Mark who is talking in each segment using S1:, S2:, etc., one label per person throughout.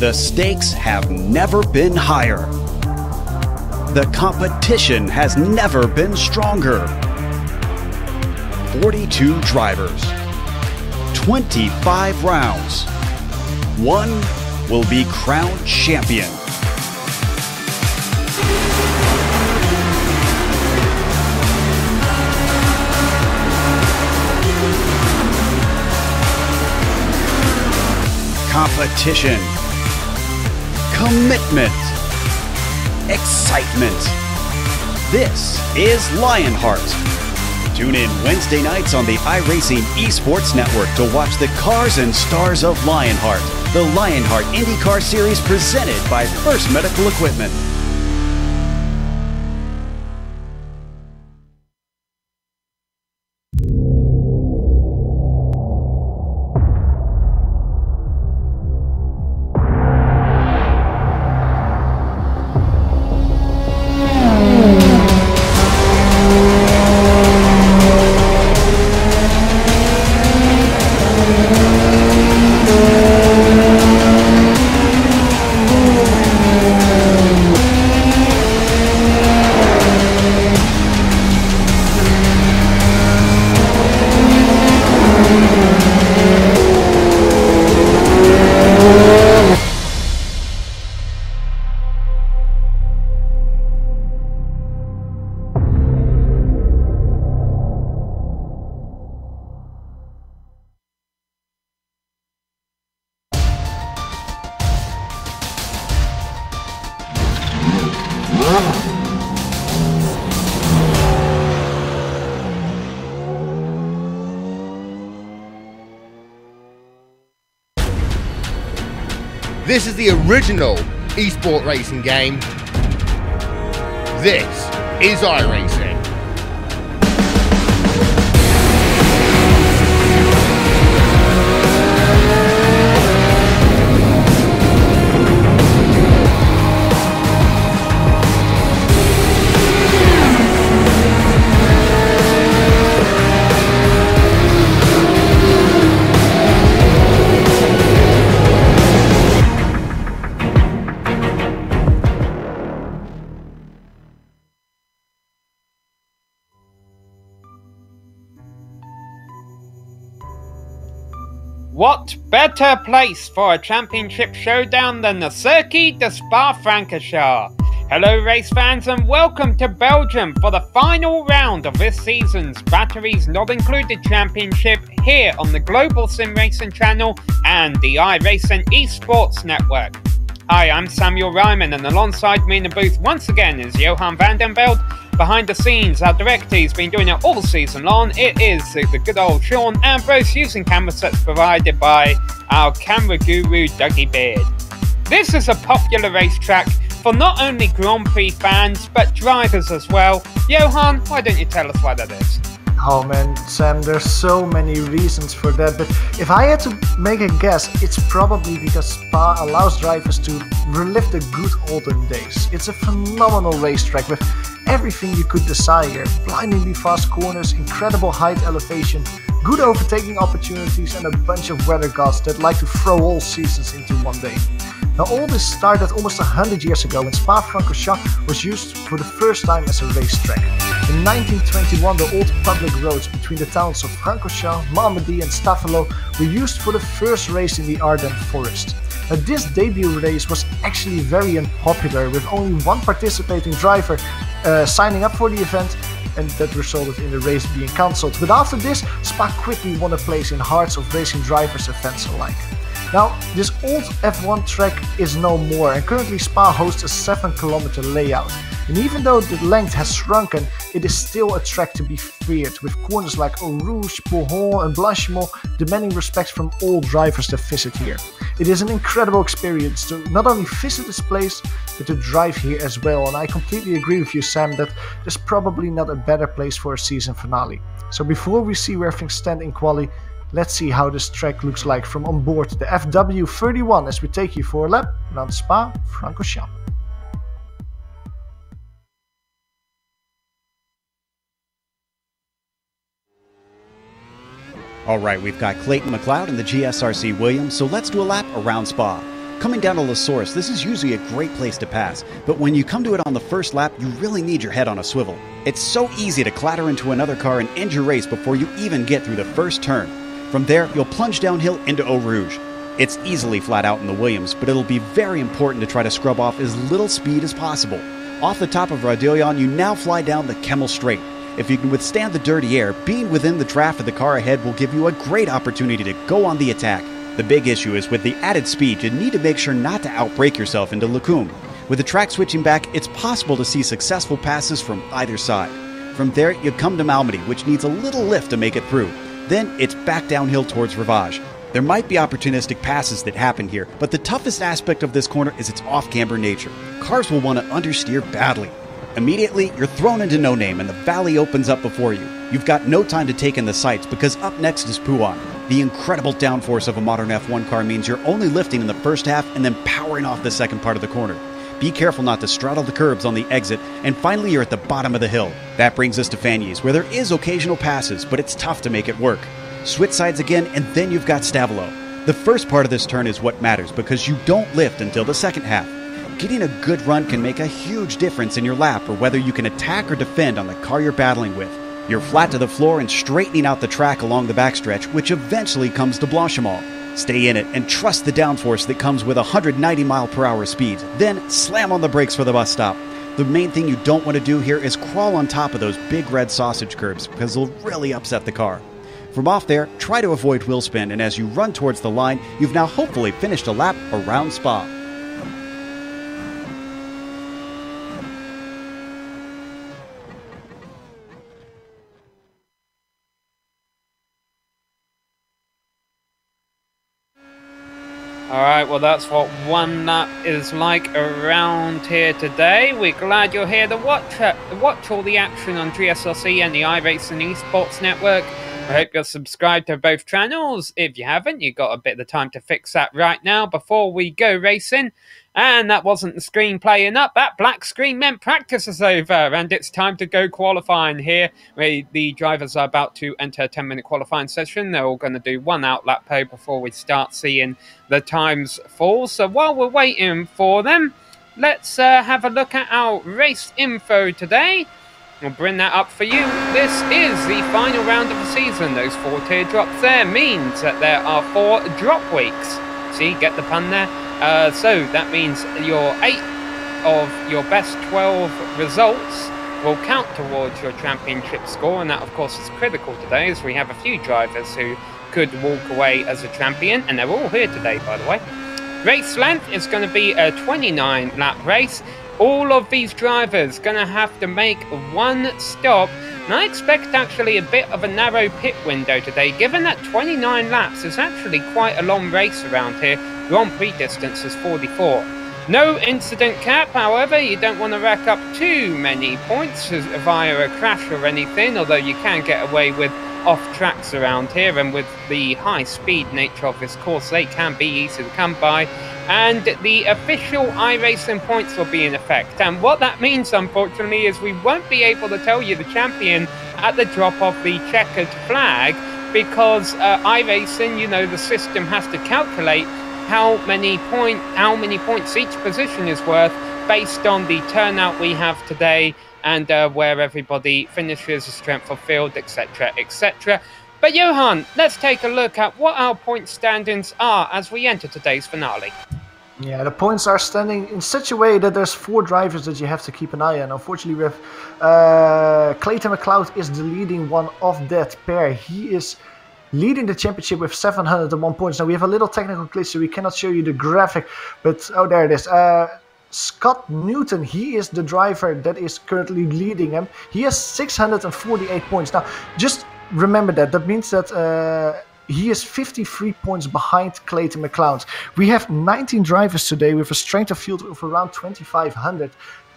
S1: The stakes have never been higher. The competition has never been stronger. 42 drivers, 25 rounds. One will be crowned champion. Competition, commitment, excitement. This is Lionheart. Tune in Wednesday nights on the iRacing Esports Network to watch the cars and stars of Lionheart, the Lionheart IndyCar Series presented by First Medical Equipment.
S2: This is the original esport racing game. This is iRacing.
S3: What better place for a championship showdown than the Circuit de Spa-Francorchamps? Hello race fans and welcome to Belgium for the final round of this season's Batteries Not Included Championship here on the Global Sim Racing channel and the iRacing Esports Network. Hi, I'm Samuel Ryman and alongside me in the booth once again is Johan van den Veld. Behind the scenes, our director, he's been doing it all season long. It is the good old Sean Ambrose using camera sets provided by our camera guru, Dougie Beard. This is a popular racetrack for not only Grand Prix fans, but drivers as well. Johan, why don't you tell us why that is?
S4: Oh man, Sam, there's so many reasons for that, but if I had to make a guess, it's probably because Spa allows drivers to relive the good olden days. It's a phenomenal racetrack with everything you could desire: blindingly fast corners, incredible height elevation, good overtaking opportunities, and a bunch of weather gods that like to throw all seasons into one day. Now all this started almost 100 years ago when Spa-Francorchamps was used for the first time as a racetrack. In 1921 the old public roads between the towns of Francorchamps, Malmedy and Staffelo were used for the first race in the Ardennes forest. Now this debut race was actually very unpopular, with only one participating driver signing up for the event, and that resulted in the race being cancelled. But after this, Spa quickly won a place in hearts of racing drivers' events alike. Now, this old F1 track is no more, and currently Spa hosts a 7-kilometer layout. And even though the length has shrunken, it is still a track to be feared, with corners like Eau Rouge, Pohon and Blanchimont demanding respect from all drivers that visit here. It is an incredible experience to not only visit this place, but to drive here as well, and I completely agree with you, Sam, that there's probably not a better place for a season finale. So before we see where things stand in quali, let's see how this track looks like from on board the FW31 as we take you for a lap around Spa-Francorchamps.
S1: All right, we've got Clayton McLeod in the GSRC Williams, so let's do a lap around Spa. Coming down to La Source, this is usually a great place to pass, but when you come to it on the first lap, you really need your head on a swivel. It's so easy to clatter into another car and end your race before you even get through the first turn. From there, you'll plunge downhill into Eau Rouge. It's easily flat out in the Williams, but it'll be very important to try to scrub off as little speed as possible. Off the top of Radillon, you now fly down the Kemmel Straight. If you can withstand the dirty air, being within the draft of the car ahead will give you a great opportunity to go on the attack. The big issue is with the added speed, you need to make sure not to outbrake yourself into Lecumbe. With the track switching back, it's possible to see successful passes from either side. From there, you come to Malmedy, which needs a little lift to make it through. Then it's back downhill towards Rivage. There might be opportunistic passes that happen here, but the toughest aspect of this corner is its off-camber nature. Cars will want to understeer badly. Immediately, you're thrown into no name and the valley opens up before you. You've got no time to take in the sights because up next is Pouhon. The incredible downforce of a modern F1 car means you're only lifting in the first half and then powering off the second part of the corner. Be careful not to straddle the curbs on the exit, and finally you're at the bottom of the hill. That brings us to Fagnes, where there is occasional passes, but it's tough to make it work. Switch sides again, and then you've got Stavelot. The first part of this turn is what matters because you don't lift until the second half. Getting a good run can make a huge difference in your lap or whether you can attack or defend on the car you're battling with. You're flat to the floor and straightening out the track along the backstretch, which eventually comes to Blanchimont. Stay in it and trust the downforce that comes with 190 mph speeds. Then slam on the brakes for the bus stop. The main thing you don't want to do here is crawl on top of those big red sausage curbs because they'll really upset the car. From off there, try to avoid wheel spin, and as you run towards the line, you've now hopefully finished a lap around Spa.
S3: Alright, well that's what one lap is like around here today. We're glad you're here to watch all the action on GSLC and the iRacing Esports Network. I hope you're subscribed to both channels. If you haven't, you've got a bit of time to fix that right now before we go racing. And that wasn't the screen playing up. That black screen meant practice is over and it's time to go qualifying here. The drivers are about to enter a 10-minute qualifying session. They're all going to do one outlap pole before we start seeing the times fall. So while we're waiting for them, let's have a look at our race info today. We'll bring that up for you. This is the final round of the season. Those 4 teardrops there means that there are 4 drop weeks. See, get the pun there? So that means your 8 of your best 12 results will count towards your championship score, and that of course is critical today as we have a few drivers who could walk away as a champion, and they're all here today, by the way. Race length is going to be a 29 lap race. All of these drivers going to have to make one stop, and I expect actually a bit of a narrow pit window today, given that 29 laps is actually quite a long race around here. Grand Prix distance is 44. No incident cap, however, you don't want to rack up too many points via a crash or anything, although you can get away with off tracks around here, and with the high speed nature of this course they can be easy to come by. And the official iRacing points will be in effect, and what that means unfortunately is we won't be able to tell you the champion at the drop of the checkered flag, because iRacing, you know, the system has to calculate how many points each position is worth based on the turnout we have today and where everybody finishes, the strength of field, etc, etc. But Johan, let's take a look at what our point standings are as we enter today's finale.
S4: Yeah, the points are standing in such a way that there's 4 drivers that you have to keep an eye on. Unfortunately, we have Clayton McLeod is the leading one of that pair. He is leading the championship with 701 points. Now we have a little technical glitch, so we cannot show you the graphic, but oh, there it is. Scott Newton, he is the driver that is currently leading him. He has 648 points. Now, just remember that. That means that he is 53 points behind Clayton McLeod. We have 19 drivers today with a strength of field of around 2,500.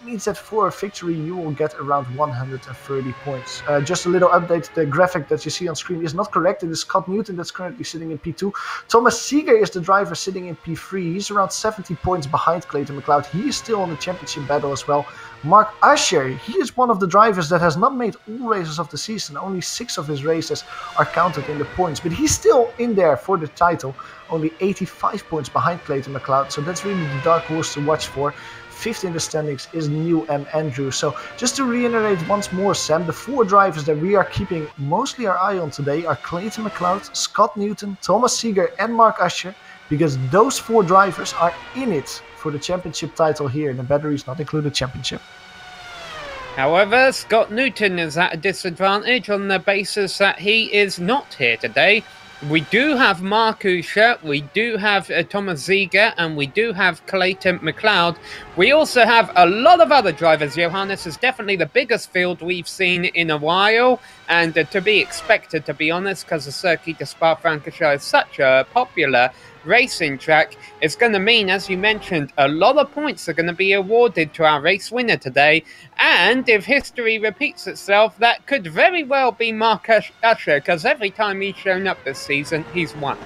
S4: means that for a victory you will get around 130 points. Just a little update, the graphic that you see on screen is not correct. It is Scott Newton that's currently sitting in P2. Thomas Seeger is the driver sitting in P3. He's around 70 points behind Clayton McLeod. He is still on the championship battle as well. Mark Usher, he is one of the drivers that has not made all races of the season. Only 6 of his races are counted in the points, but he's still in there for the title. Only 85 points behind Clayton McLeod, so that's really the dark horse to watch for. 5th in the standings is Neil M. Andrews. So just to reiterate once more, Sam, the 4 drivers that we are keeping mostly our eye on today are Clayton McLeod, Scott Newton, Thomas Seeger and Mark Usher, because those 4 drivers are in it for the championship title here in the Batteries Not Included Championship.
S3: However, Scott Newton is at a disadvantage on the basis that he is not here today. We do have Mark Usher, we do have Thomas Seeger, and we do have Clayton McLeod. We also have a lot of other drivers. Johannes is definitely the biggest field we've seen in a while, and to be expected, to be honest, because the Circuit de Spa-Francorchamps is such a popular racing track. It's going to mean, as you mentioned, a lot of points are going to be awarded to our race winner today, and if history repeats itself, that could very well be Mark Usher, because every time he's shown up this season, he's won.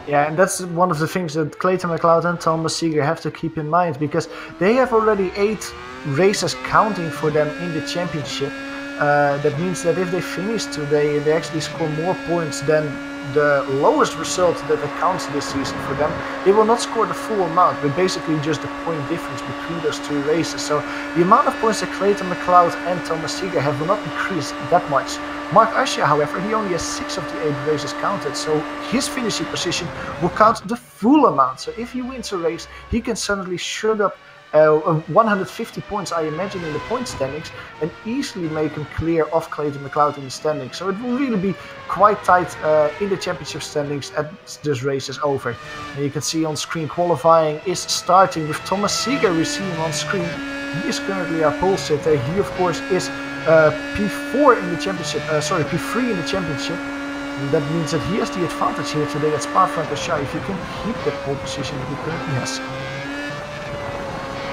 S4: Yeah, and that's one of the things that Clayton McLeod and Thomas Seeger have to keep in mind, because they have already 8 races counting for them in the championship. That means that if they finish today and they actually score more points than the lowest result that accounts this season for them, they will not score the full amount, but basically just the point difference between those 2 races. So the amount of points that Clayton McLeod and Thomas Seeger have will not increase that much. Mark Usher, however, he only has 6 of the 8 races counted, so his finishing position will count the full amount. So if he wins a race, he can suddenly shoot up 150 points, I imagine, in the point standings, and easily make him clear of Clayton McLeod in the standings. So it will really be quite tight in the championship standings as this race is over. And you can see on screen qualifying is starting with Thomas Seeger. We see him on screen. He is currently our pole sitter. He, of course, is P4 in the championship. P3 in the championship. And that means that he has the advantage here today at Spa-Francorchamps if he can keep that pole position that he currently has.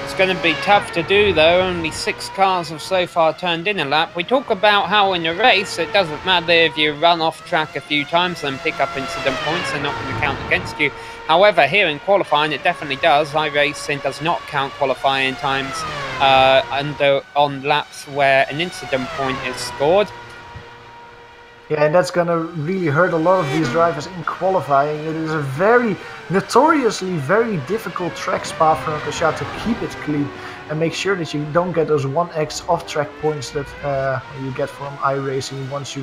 S3: It's going to be tough to do, though. Only 6 cars have so far turned in a lap. We talk about how in a race it doesn't matter if you run off track a few times and pick up incident points, they're not going to count against you. However, here in qualifying it definitely does. iRacing does not count qualifying times on laps where an incident point is scored.
S4: Yeah, and that's going to really hurt a lot of these drivers in qualifying. It is a notoriously very difficult track, Spa-Francorchamps, to keep it clean and make sure that you don't get those 1x off-track points that you get from iRacing once you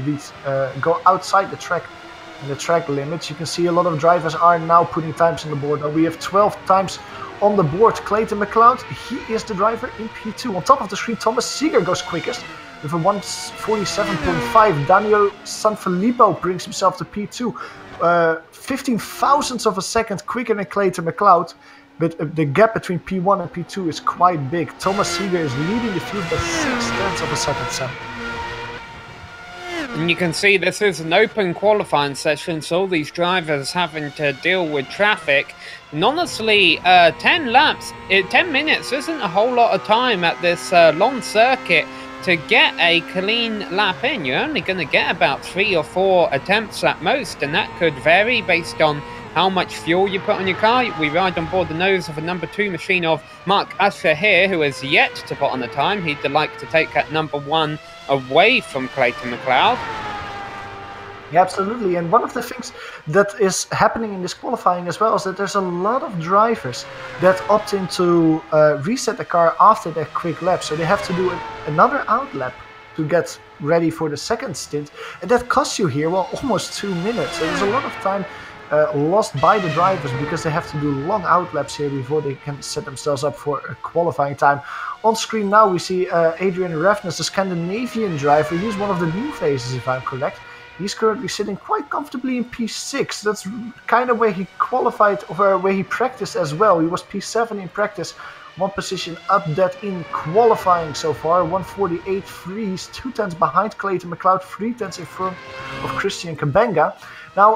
S4: go outside the track and the track limits. You can see a lot of drivers are now putting times on the board. Now we have 12 times on the board. Clayton McLeod, he is the driver in P2. On top of the screen, Thomas Seeger goes quickest with a 147.5. Daniel Sanfilippo brings himself to P2. 15 thousandths of a second quicker than Clayton McLeod, but the gap between P1 and P2 is quite big. Thomas Seeger is leading the field by 0.6 of a second, Sam.
S3: And you can see this is an open qualifying session, so all these drivers having to deal with traffic. And honestly, 10 minutes isn't a whole lot of time at this long circuit to get a clean lap in. You're only going to get about 3 or 4 attempts at most, and that could vary based on how much fuel you put on your car. We ride on board the nose of a number 2 machine of Mark Usher here, who has yet to put on the time. He'd like to take that number 1 away from Clayton McLeod.
S4: Yeah, absolutely. And one of the things that is happening in this qualifying as well is that there's a lot of drivers that opt in to reset the car after their quick lap. So they have to do another out lap to get ready for the second stint. And that costs you here, well, almost 2 minutes. So there's a lot of time lost by the drivers because they have to do long out laps here before they can set themselves up for a qualifying time. On screen now we see Adrian Rafnes, the Scandinavian driver. He's one of the new faces, if I'm correct. He's currently sitting quite comfortably in P6. That's kind of where he qualified, or where he practiced as well. He was P7 in practice, 1 position up that in qualifying so far. 1:48.3, he's 2/10 behind Clayton McLeod, 3/10 in front of Christian Kabenga. Now,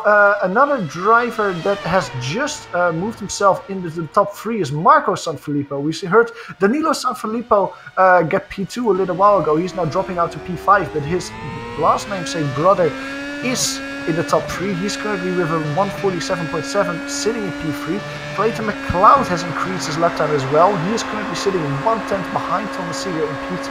S4: another driver that has just moved himself into the top 3 is Marco Sanfilippo. We heard Danilo Sanfilippo get P2 a little while ago. He's now dropping out to P5, but his last namesake brother is in the top 3. He's currently with a 1:47.7 sitting in P3. Clayton McLeod has increased his lap time as well. He is currently sitting 1/10 behind Thomas Seeger in P2.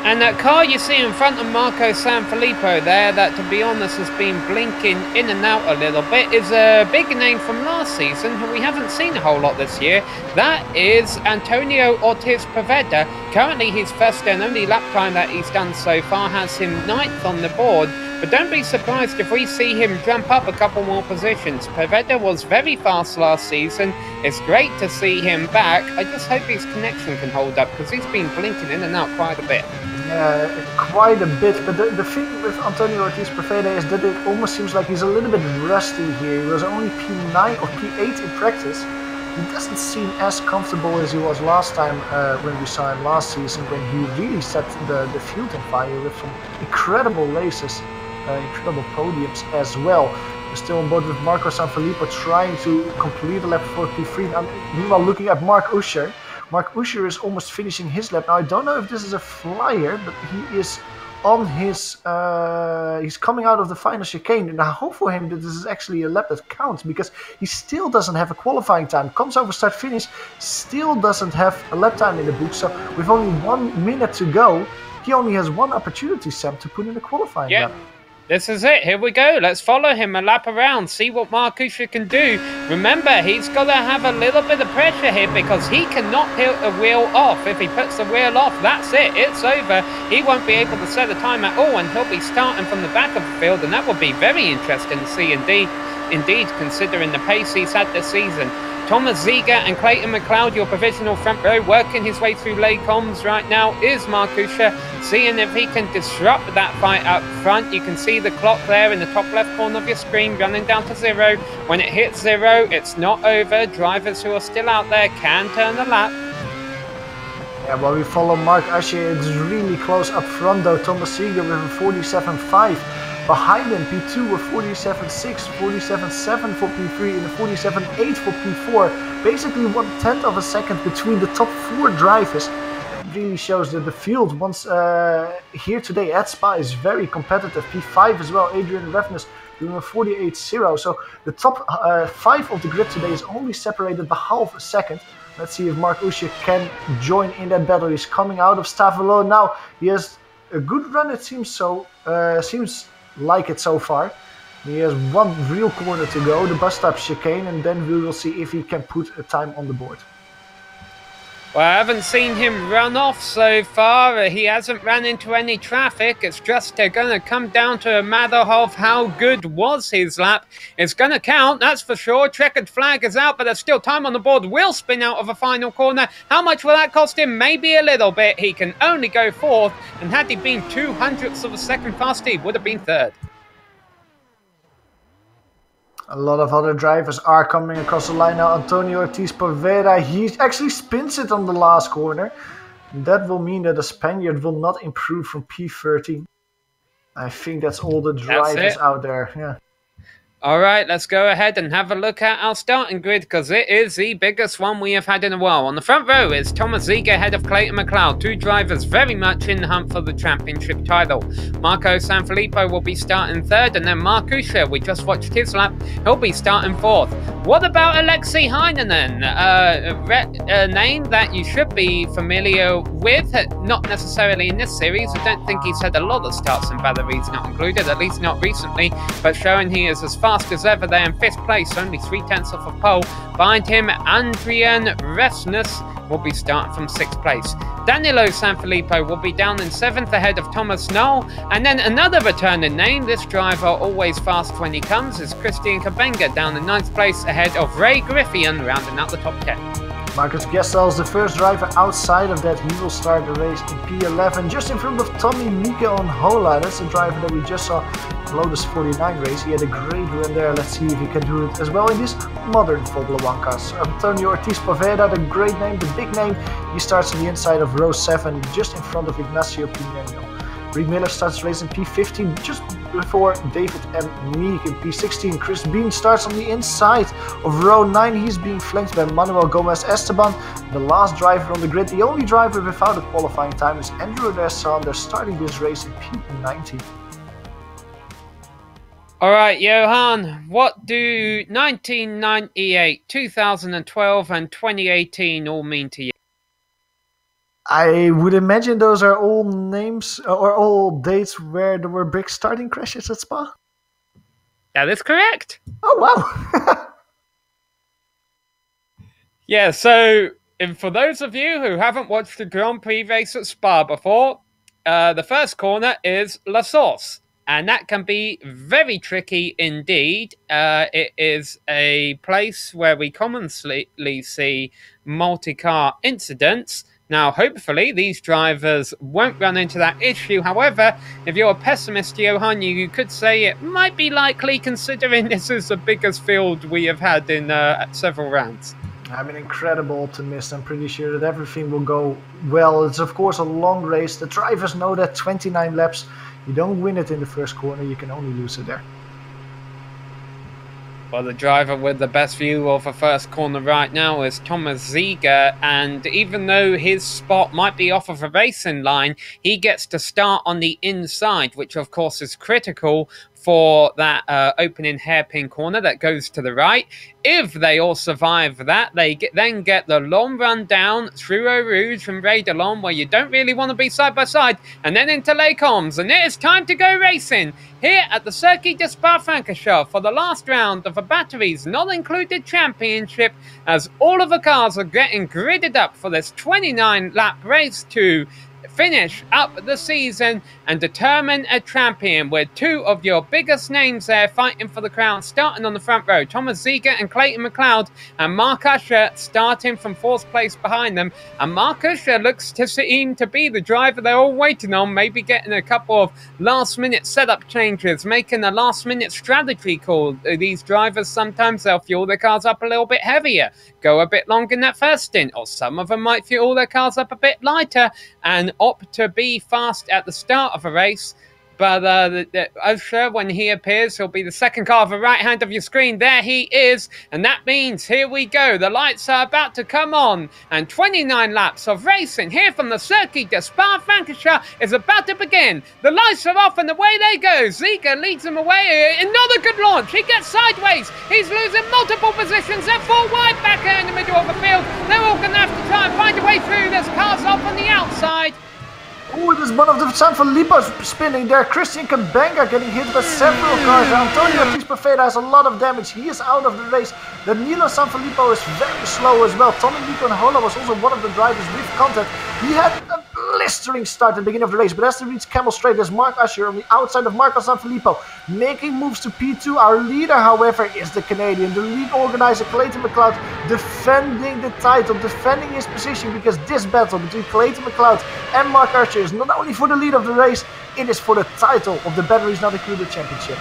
S3: And that car you see in front of Marco Sanfilippo there, that to be honest has been blinking in and out a little bit, is a big name from last season who we haven't seen a whole lot this year. That is Antonio Ortiz Poveda. Currently his first and only lap time that he's done so far has him 9th on the board. But don't be surprised if we see him jump up a couple more positions. Poveda was very fast last season. It's great to see him back. I just hope his connection can hold up because he's been blinking in and out quite a bit.
S4: Yeah, quite a bit. But the thing with Antonio Ortiz Poveda is that it almost seems like he's a little bit rusty here. He was only P9 or P8 in practice. He doesn't seem as comfortable as he was last time when we saw him last season, when he really set the field on fire with some incredible races. Incredible podiums as well. We're still on board with Marco Sanfilippo trying to complete the lap for P3. Now, meanwhile, looking at Mark Usher. Mark Usher is almost finishing his lap. Now, I don't know if this is a flyer, but he is on his... he's coming out of the final chicane. And I hope for him that this is actually a lap that counts, because he still doesn't have a qualifying time. Comes over start-finish, still doesn't have a lap time in the book. So with only 1 minute to go, he only has one opportunity, Sam, to put in a qualifying lap.
S3: This is it. Here we go. Let's follow him a lap around, see what Mark Usher can do. Remember, he's got to have a little bit of pressure here because he cannot put the wheel off. If he puts the wheel off, that's it. It's over. He won't be able to set a time at all, and he'll be starting from the back of the field, and that would be very interesting to see indeed, considering the pace he's had this season. Thomas Ziegler and Clayton McLeod, your provisional front row, working his way through lay comms right now is Mark Usher, seeing if he can disrupt that fight up front. You can see the clock there in the top left corner of your screen running down to 0. When it hits 0, it's not over. Drivers who are still out there can turn the lap.
S4: Yeah, well, we follow Mark Usher. It's really close up front though. Thomas Seeger with a 47.5. Behind him, P2 with 47.6, 47.7 for P3, and a 47.8 for P4. Basically 1/10 of a second between the top 4 drivers. It really shows that the field once here today at Spa is very competitive. P5 as well, Adrian Revnes doing a 48.0. So the top 5 of the grid today is only separated by half a second. Let's see if Mark Usher can join in that battle. He's coming out of Stavolo now. He has a good run, it seems so. Seems like it so far. He has 1 real corner to go, the bus stop chicane, and then we will see if he can put a time on the board.
S3: Well, I haven't seen him run off so far. He hasn't ran into any traffic. It's just going to come down to a matter of how good was his lap. It's going to count, that's for sure. Checkered flag is out, but there's still time on the board. Will spin out of a final corner. How much will that cost him? Maybe a little bit. He can only go 4th, and had he been 0.02 of a second faster, he would have been 3rd.
S4: A lot of other drivers are coming across the line now. Antonio Ortiz Poveda, he actually spins it on the last corner. That will mean that the Spaniard will not improve from P13. I think that's all the drivers out there. Yeah.
S3: All right, let's go ahead and have a look at our starting grid because it is the biggest one we have had in a while. On the front row is Thomas Ziegler ahead of Clayton McLeod. 2 drivers very much in the hunt for the championship title. Marco Sanfilippo will be starting 3rd, and then Mark Usher, we just watched his lap, he'll be starting 4th. What about Alexei Heinonen? A name that you should be familiar with, not necessarily in this series. I don't think he's had a lot of starts in Valerie's not included, at least not recently, but showing he is as fast as ever there in 5th place, only 0.3 off a pole. Behind him, Adrian Revnes will be starting from 6th place. Danilo Sanfilippo will be down in 7th ahead of Thomas Knoll. And then another returning name, this driver always fast when he comes, is Christian Kabenga down in 9th place ahead of Ray Griffian, rounding out the top 10.
S4: Marcus Gestel is the first driver outside of that. He will start the race in P11, just in front of Tommy Mika on Hola. That's the driver that we just saw in Lotus 49 race. He had a great run there. Let's see if he can do it as well in this modern Formula 1 cars. Antonio Ortiz Poveda, the great name, the big name. He starts on the inside of row 7, just in front of Ignacio Pineno. Rick Miller starts race in P15, just before David M. Meek in P16. Chris Bean starts on the inside of row 9. He's being flanked by Manuel Gomez Esteban, the last driver on the grid. The only driver without a qualifying time is Andrew Desson. They're starting this race in P19.
S3: All right, Johan, what do 1998, 2012 and 2018 all mean to you?
S4: I would imagine those are all names or all dates where there were big starting crashes at Spa.
S3: That is correct.
S4: Oh, wow.
S3: Yeah, so for those of you who haven't watched the Grand Prix race at Spa before, the first corner is La Source. And that can be very tricky indeed. It is a place where we commonly see multi-car incidents. Now, hopefully, these drivers won't run into that issue. However, if you're a pessimist, Johan, you could say it might be likely, considering this is the biggest field we have had in several rounds.
S4: I'm an incredible optimist. I'm pretty sure that everything will go well. It's, of course, a long race. The drivers know that 29 laps. You don't win it in the first corner. You can only lose it there.
S3: Well, the driver with the best view of the first corner right now is Thomas Ziegler, and even though his spot might be off of a racing line, he gets to start on the inside, which of course is critical for that opening hairpin corner that goes to the right. If they all survive that, they then get the long run down through Eau Rouge and Ray Delon, where you don't really want to be side by side, and then into Les Combes. And it is time to go racing here at the Circuit de Spa-Francorchamps for the last round of a batteries not included championship, as all of the cars are getting gridded up for this 29 lap race to finish up the season and determine a champion, with two of your biggest names there fighting for the crown, starting on the front row. Thomas Ziegler and Clayton McLeod, and Mark Usher starting from 4th place behind them. And Mark Usher looks to seem to be the driver they're all waiting on, maybe getting a couple of last-minute setup changes, making a last-minute strategy call. These drivers, sometimes they'll fuel their cars up a little bit heavier, go a bit longer in that first stint, or some of them might fuel their cars up a bit lighter and opt to be fast at the start of a race. But Usher, when he appears, he'll be the second car of the right hand of your screen. There he is. And that means, here we go. The lights are about to come on. And 29 laps of racing here from the Circuit de Spa-Francorchamps is about to begin. The lights are off and away they go. Ziegler leads them away. Another good launch. He gets sideways. He's losing multiple positions. They're 4 wide back here in the middle of the field. They're all going to have to try and find a way through. There's cars off on the outside.
S4: Oh, it is one of the Sanfilippo's spinning there. Christian Kabanga getting hit by several cars. Antonio Ortiz Poveda has a lot of damage. He is out of the race. Danilo Sanfilippo is very slow as well. Tommy Nico Hola was also one of the drivers with contact. He had a blistering start at the beginning of the race, but as they reach Camel Straight, there's Mark Usher on the outside of Marco Sanfilippo, making moves to P2. Our leader, however, is the Canadian, the lead organizer Clayton McLeod, defending the title, defending his position, because this battle between Clayton McLeod and Mark Usher is not only for the lead of the race, it is for the title of the Batteries Not Included Championship.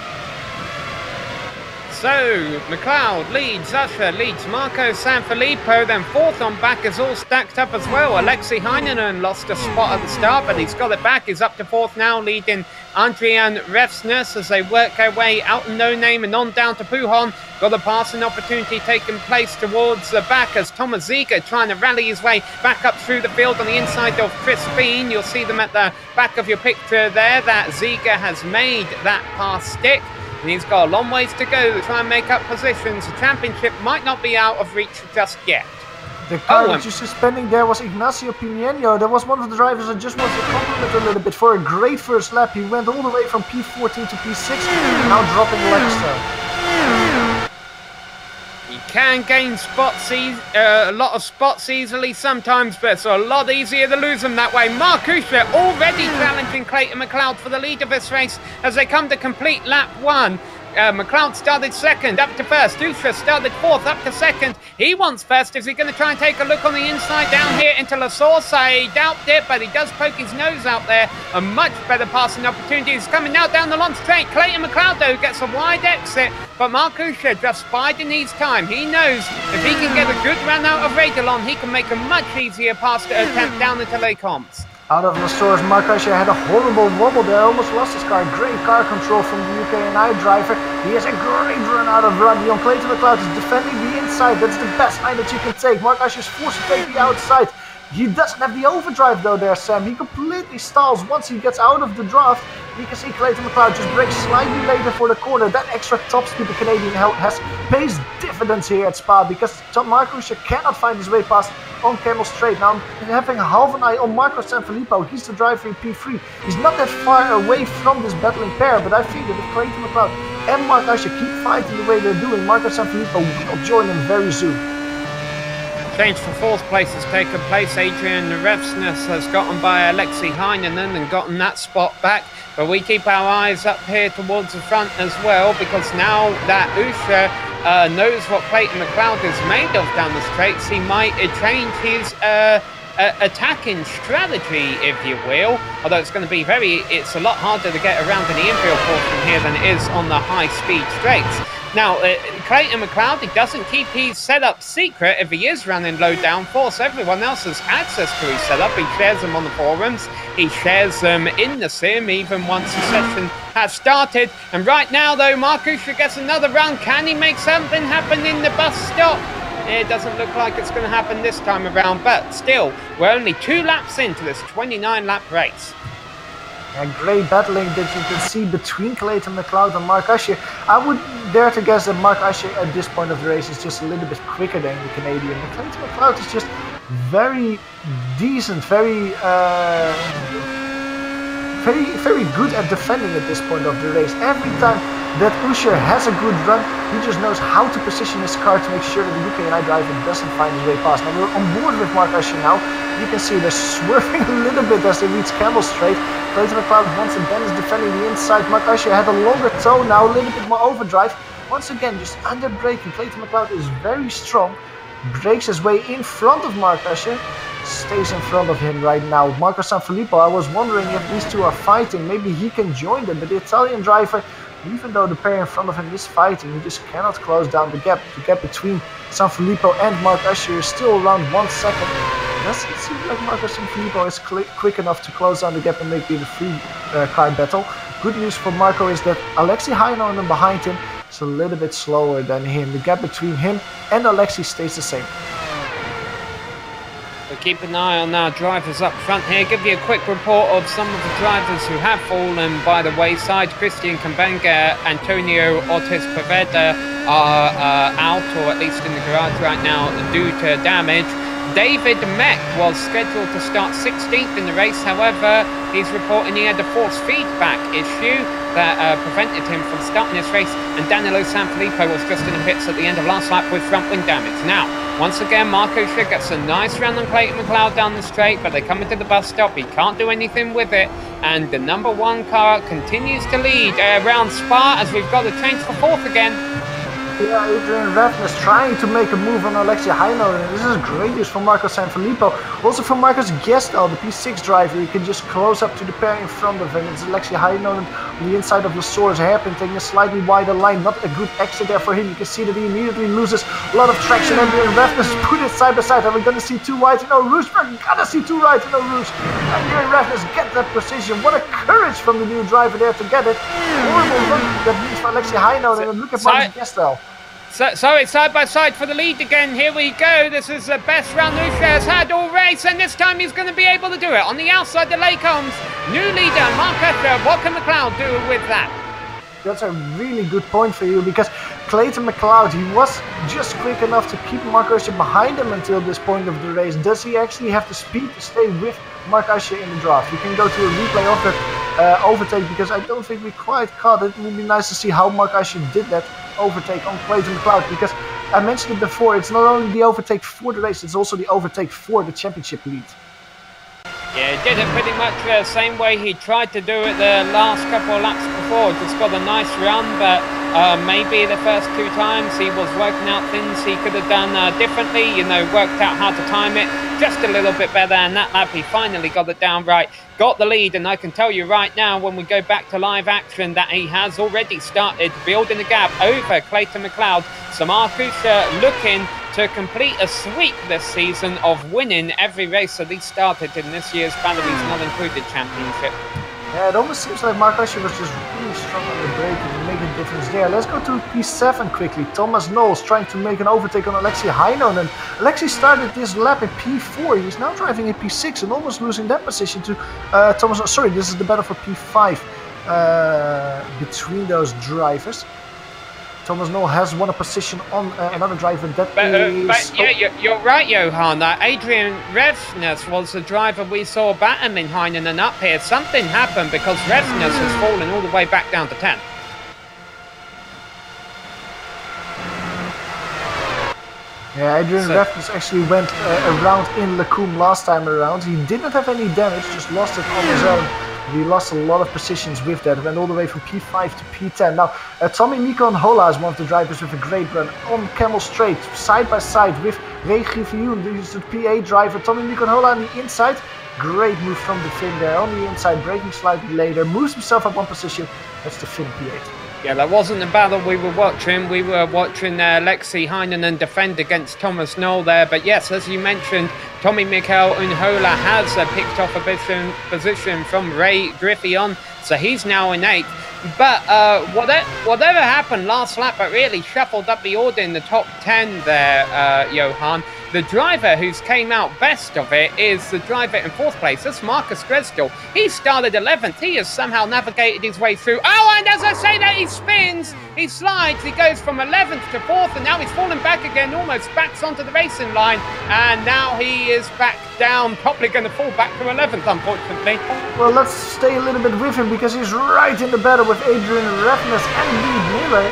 S3: So, McLeod leads, Usher leads, Marco Sanfilippo, then 4th on back is all stacked up as well. Alexi Heinonen lost a spot at the start, but he's got it back. He's up to 4th now, leading Adrian Refsners as they work their way out of No Name and on down to Pujon. Got a passing opportunity taking place towards the back as Thomas Ziegler trying to rally his way back up through the field on the inside of Chris Bean. You'll see them at the back of your picture there, that Ziegler has made that pass stick. And he's got a long ways to go to try and make up positions. The championship might not be out of reach just yet.
S4: The car that you're suspending there was Ignacio Pineno. That was one of the drivers I just wanted to compliment a little bit for a great first lap. He went all the way from P14 to P6, now dropping Lexter.
S3: You can gain spots, a lot of spots easily sometimes, but it's a lot easier to lose them that way. Mark Usher already challenging Clayton McLeod for the lead of this race as they come to complete lap 1. McLeod started second, up to first. Usher started fourth, up to second. He wants first. Is he going to try and take a look on the inside down here into La Source? I doubt it, but he does poke his nose out there. A much better passing opportunity is coming now down the long straight. Clayton McLeod, though, gets a wide exit, but Mark Usher just biding his time. He knows if he can get a good run out of Radilon, he can make a much easier pass attempt down into Les Comps.
S4: Out of La Source, Mark Usher had a horrible wobble there, almost lost his car. Great car control from the UK&I driver. He has a great run out of Radilon. Clayton McLeod is defending the inside. That's the best line that you can take. Mark Usher is forced to take the outside. He doesn't have the overdrive though there, Sam. He completely stalls once he gets out of the draft. You can see Clayton McLeod just brakes slightly later for the corner. That extra top speed the Canadian has pays dividends here at Spa because Mark Usher cannot find his way past on Camel Straight. Now I'm having half an eye on Marco Sanfilippo. He's the driver in P3. He's not that far away from this battling pair, but I think that if Clayton McLeod and Mark Usher keep fighting the way they're doing, Marco Sanfilippo will join them very soon.
S3: Change for fourth place has taken place. Adrian Revsness has gotten by Alexei Heinonen and gotten that spot back. But we keep our eyes up here towards the front as well, because now that Usher knows what Clayton McLeod is made of down the straights, he might change his attacking strategy, if you will. Although it's going to be it's a lot harder to get around in the infield portion here than it is on the high-speed straights. Now, Clayton McLeod, he doesn't keep his setup secret if he is running low downforce. Everyone else has access to his setup. He shares them on the forums. He shares them in the sim, even once the session has started. And right now, though, Mark Usher gets another run. Can he make something happen in the bus stop? It doesn't look like it's going to happen this time around, but still, we're only 2 laps into this 29-lap race.
S4: A great battling that you can see between Clayton McLeod and Mark Usher. I would dare to guess that Mark Usher at this point of the race is just a little bit quicker than the Canadian. But Clayton McLeod is just very decent, very good at defending at this point of the race. Every time that Usher has a good run, he just knows how to position his car to make sure that the UK&I driver doesn't find his way past. Now we're on board with Mark Usher now. You can see they're swerving a little bit as they reach Camel Straight. Clayton McLeod once again is defending the inside. Mark Usher had a longer toe now, a little bit more overdrive. Once again, just under braking. Clayton McLeod is very strong. Breaks his way in front of Mark Usher. Stays in front of him right now. Marco Sanfilippo, I was wondering if these two are fighting. Maybe he can join them, but the Italian driver, even though the pair in front of him is fighting, he just cannot close down the gap. The gap between Sanfilippo and Mark Usher is still around 1 second. Does it seem like Marco Sanfilippo is quick enough to close down the gap and make it a free car battle? Good news for Marco is that Alexei Heinonen behind him is a little bit slower than him. The gap between him and Alexei stays the same.
S3: So keep an eye on our drivers up front here. Give you a quick report of some of the drivers who have fallen by the wayside. Christian Kambenga, Antonio Ortiz-Poveda are out, or at least in the garage right now, due to damage. David Meck was scheduled to start 16th in the race. However, he's reporting he had a force feedback issue that prevented him from starting this race. And Danilo Sanfilippo was just in the pits at the end of last lap with front wing damage. Now, once again, Mark Usher gets a nice run on Clayton McLeod down the straight, but they come into the bus stop. He can't do anything with it. And the number 1 car continues to lead around Spa as we've got a change for 4th again.
S4: Yeah, Adrian Revsness trying to make a move on Alexei Heinonen. This is great news for Marco Sanfilippo. Also for Marcus Gestel, the P6 driver. He can just close up to the pair in front of him. It's Alexei Heinonen on the inside of the Source hairpin, taking a slightly wider line. Not a good exit there for him. You can see that he immediately loses a lot of traction. Adrian Revsness put it side by side. Are we going to see 2 white in a rouge? We're going to see 2 white in a rouge. Adrian Revsness get that precision. What a courage from the new driver there to get it. Horrible run that means for Alexei Heinonen. And look at Marcus Gestel.
S3: So it's side by side for the lead again. Here we go. This is the best run Usher has had all race, and this time he's going to be able to do it. On the outside, the lake comes. New leader, Mark Usher. What can McLeod do with that?
S4: That's a really good point for you, because Clayton McLeod, he was just quick enough to keep Mark Usher behind him until this point of the race. Does he actually have the speed to stay with Mark Usher in the draft? You can go to a replay of that overtake, because I don't think we quite caught it. It would be nice to see how Mark Usher did that overtake on Clayton McLeod, because I mentioned it before, it's not only the overtake for the race, it's also the overtake for the championship lead.
S3: Yeah, he did it pretty much the same way he tried to do it the last couple of laps before. Just got a nice run, but Maybe the first 2 times he was working out things he could have done differently, you know, worked out how to time it just a little bit better, and that lap he finally got it down right, got the lead, and I can tell you right now when we go back to live action that he has already started building a gap over Clayton McLeod. So Marcus looking to complete a sweep this season of winning every race that he started in this year's Batteries Not Included Championship.
S4: Yeah, it almost seems like Mark Usher was just really strong on the brake and making a difference there. Let's go to P7 quickly. Thomas Knowles trying to make an overtake on Alexei Heinonen. Alexei started this lap in P4. He's now driving in P6 and almost losing that position to Thomas. Sorry, this is the battle for P5 between those drivers. Thomas Knowles has won a position on another driver that is...
S3: yeah, you're right, Johan. Adrian Revsnes was the driver we saw battling Heinonen up here. Something happened because Revsnes has fallen all the way back down to 10.
S4: Yeah, Adrian Revsnes actually went around in Lacombe last time around. He didn't have any damage, just lost it on his own. He lost a lot of positions with that, went all the way from P5 to P10. Now, Tommy Mikon Hola is one of the drivers with a great run on Camel Straight, side by side with Ray Griffioen. This is the P8 driver. Tommy Mikon Hola on the inside. Great move from the Finn there on the inside, braking slightly later, moves himself up one position. That's the Finn P8.
S3: Yeah, that wasn't the battle we were watching. We were watching Alexei Heinonen defend against Thomas Knoll there. But yes, as you mentioned, Tommy Mikhail Unhola has picked off a position from Ray Griffioen, so he's now in 8th. But whatever happened last lap, it really shuffled up the order in the top 10 there, Johan. The driver who's came out best of it is the driver in 4th place. That's Marcus Gresdal. He started 11th. He has somehow navigated his way through. Oh, and as I say that, he spins, he slides, he goes from 11th to 4th, and now he's fallen back again, almost backs onto the racing line, and now he is back down, probably going to fall back to 11th, unfortunately.
S4: Well, let's stay a little bit with him, because he's right in the battle with Adrian Revsnes and Reed Miller.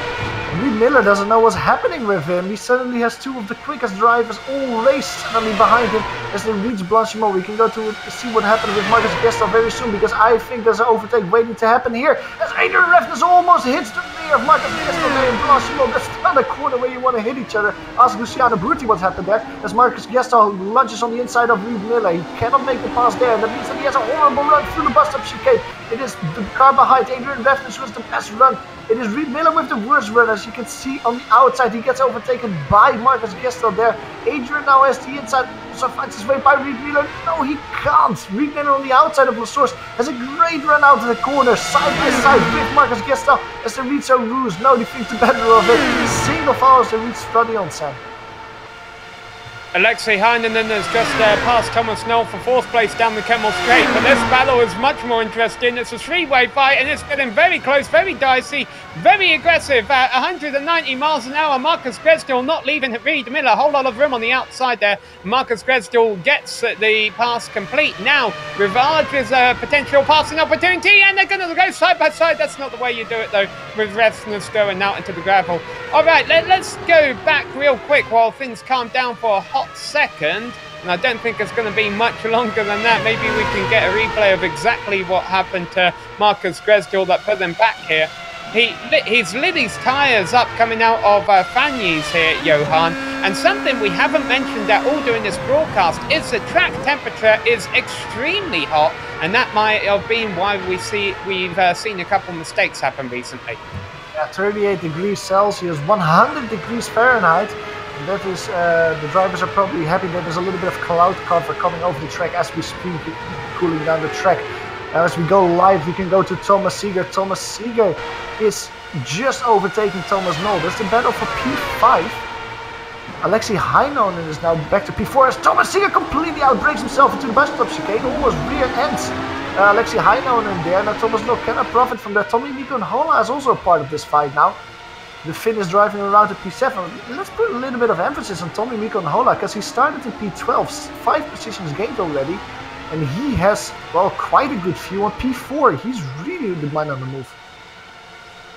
S4: Reed Miller doesn't know what's happening with him. He suddenly has 2 of the quickest drivers all race suddenly behind him as they reach Blanchimont. We can go to see what happened with Marcus Gestal very soon, because I think there's an overtake waiting to happen here as Adrian Revsnes almost hits the rear of Marcus Gestal there in Blanchimont. That's not a corner where you want to hit each other. Ask Luciano Brutti what's happened there as Marcus Gestal lunges on the inside of Reed Miller. He cannot make the pass there, and that means that he has a horrible run through the bus stop chicane. It is the car behind Adrian Revsnes was the best run. It is Reed Miller with the worst run, as you can see on the outside. He gets overtaken by Marcus Gestal there. Adrian now has the inside, also finds his way by Reed Miller. No, he can't. Reed Miller on the outside of La Source has a great run out of the corner, side by side with Marcus Gestal as they reach Rouge. No, they think the better of it. Single file as they reach Stradion, Sam.
S3: Alexei Heinonen has just passed Thomas Knoll for 4th place down the Kemmel Straight, but this battle is much more interesting. It's a 3-way fight, and it's getting very close, very dicey, very aggressive. 190 miles an hour. Marcus Gresdal not leaving Reed Miller. A whole lot of room on the outside there. Marcus Gresdal gets the pass complete. Now, Rivage is a potential passing opportunity, and they're going to go side by side. That's not the way you do it, though, with Revsnes going out into the gravel. All right, let's go back real quick while things calm down for a hot second, and I don't think it's going to be much longer than that. Maybe we can get a replay of exactly what happened to Marcus Gresdal that put them back here. He's lit his tyres up coming out of Fagnes here, Johan, and something we haven't mentioned at all during this broadcast is the track temperature is extremely hot, and that might have been why we've seen a couple of mistakes happen recently.
S4: Yeah, 38 degrees Celsius, 100 degrees Fahrenheit. And that is, the drivers are probably happy that there's a little bit of cloud cover coming over the track as we speak, cooling down the track. As we go live, we can go to Thomas Seeger. Thomas Seeger is just overtaking Thomas Knoll. That's the battle for P5. Alexei Heinonen is now back to P4 as Thomas Seeger completely outbrakes himself into the bus stop chicane, almost rear ends Alexei Heinonen there. Now Thomas Knoll cannot profit from that. Tommy Mikon Hola is also a part of this fight now. The Finn is driving around at P7. Let's put a little bit of emphasis on Tommy Mikon Hola, because he started in P12, 5 positions gained already, and he has, well, quite a good view on P4. He's really the man on the move.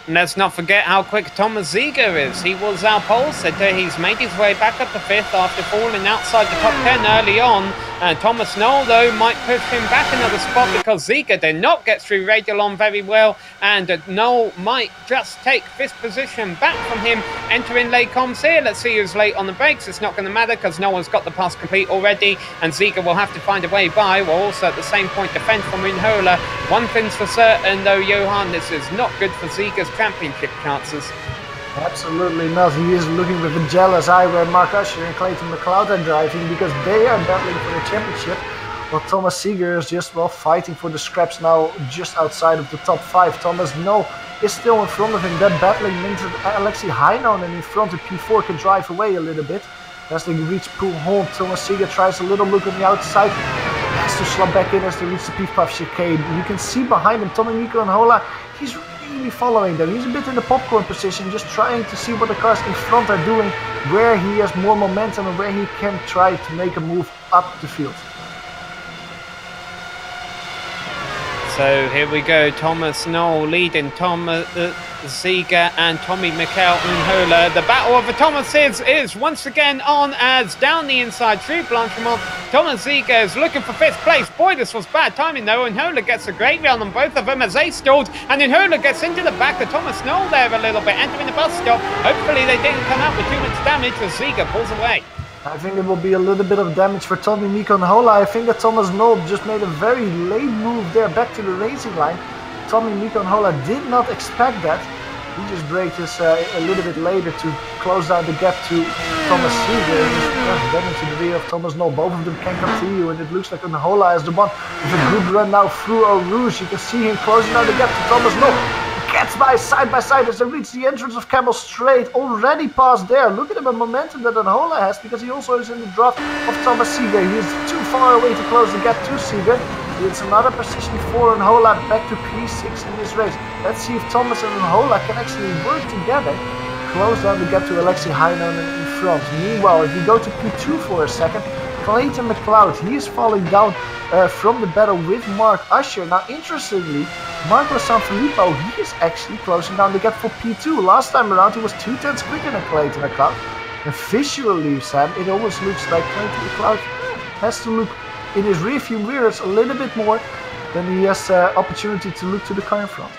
S3: And let's not forget how quick Thomas Seeger is. He was our pole sitter. He's made his way back up to 5th after falling outside the top 10 early on. And Thomas Knoll, though, might push him back another spot because Ziga did not get through Radialon very well. And Knoll might just take 5th position back from him, entering Les Combs here. Let's see who's late on the brakes. It's not going to matter because no one's got the pass complete already. And Ziga will have to find a way by, while also at the same point defend from Unhola. One thing's for certain, though, Johan, this is not good for Ziga's championship chances.
S4: Absolutely not. He is looking with a jealous eye where Mark Usher and Clayton McLeod are driving, because they are battling for the championship, while Thomas Seeger is just, well, fighting for the scraps now just outside of the top 5. Thomas Knoll is still in front of him. That battling means that Alexei Heinonen in front of P4 can drive away a little bit. As they reach Pool Home, Thomas Seeger tries a little look on the outside, has to slump back in as they reach the P5 chicane. You can see behind him Tommy Miko and Hola. He's really following them. He's a bit in the popcorn position, just trying to see what the cars in front are doing, where he has more momentum and where he can try to make a move up the field.
S3: So here we go, Thomas Knoll leading Thomas Ziga and Tommy Mikel Unhola. The battle of the Thomases is once again on, as down the inside through Blanchimont, Thomas Ziga is looking for 5th place. Boy, this was bad timing though. Unhola gets a great round on both of them as they stalled, and Unhola gets into the back of Thomas Knoll there a little bit, entering the bus stop. Hopefully they didn't come out with too much damage as Ziga pulls away.
S4: I think it will be a little bit of damage for Tommy Miko and Hola. I think that Thomas Knoll just made a very late move there back to the racing line. Tommy Miko and Hola did not expect that. He just braked his a little bit later to close down the gap to Thomas Seeger and just getting to the rear of Thomas Knoll. Both of them can continue, and it looks like Hola is the one with a good run now through Eau Rouge. You can see him closing down the gap to Thomas Knoll. Gets by side as they reach the entrance of Camel Straight, already past there. Look at the momentum that Hola has, because he also is in the draft of Thomas Seeger. He is too far away to close the gap to Seeger. It's another position for Hola back to P6 in this race. Let's see if Thomas and Hola can actually work together, close down the gap to Alexei Heinonen in front. Meanwhile, if we go to P2 for a second, Clayton McLeod, he is falling down from the battle with Mark Usher. Now, interestingly, Marco Sanfilippo, he is actually closing down the gap for P2. Last time around, he was 2/10 quicker than Clayton McLeod. And visually, Sam, it almost looks like Clayton McLeod has to look in his rearview mirrors a little bit more than he has opportunity to look to the car in front.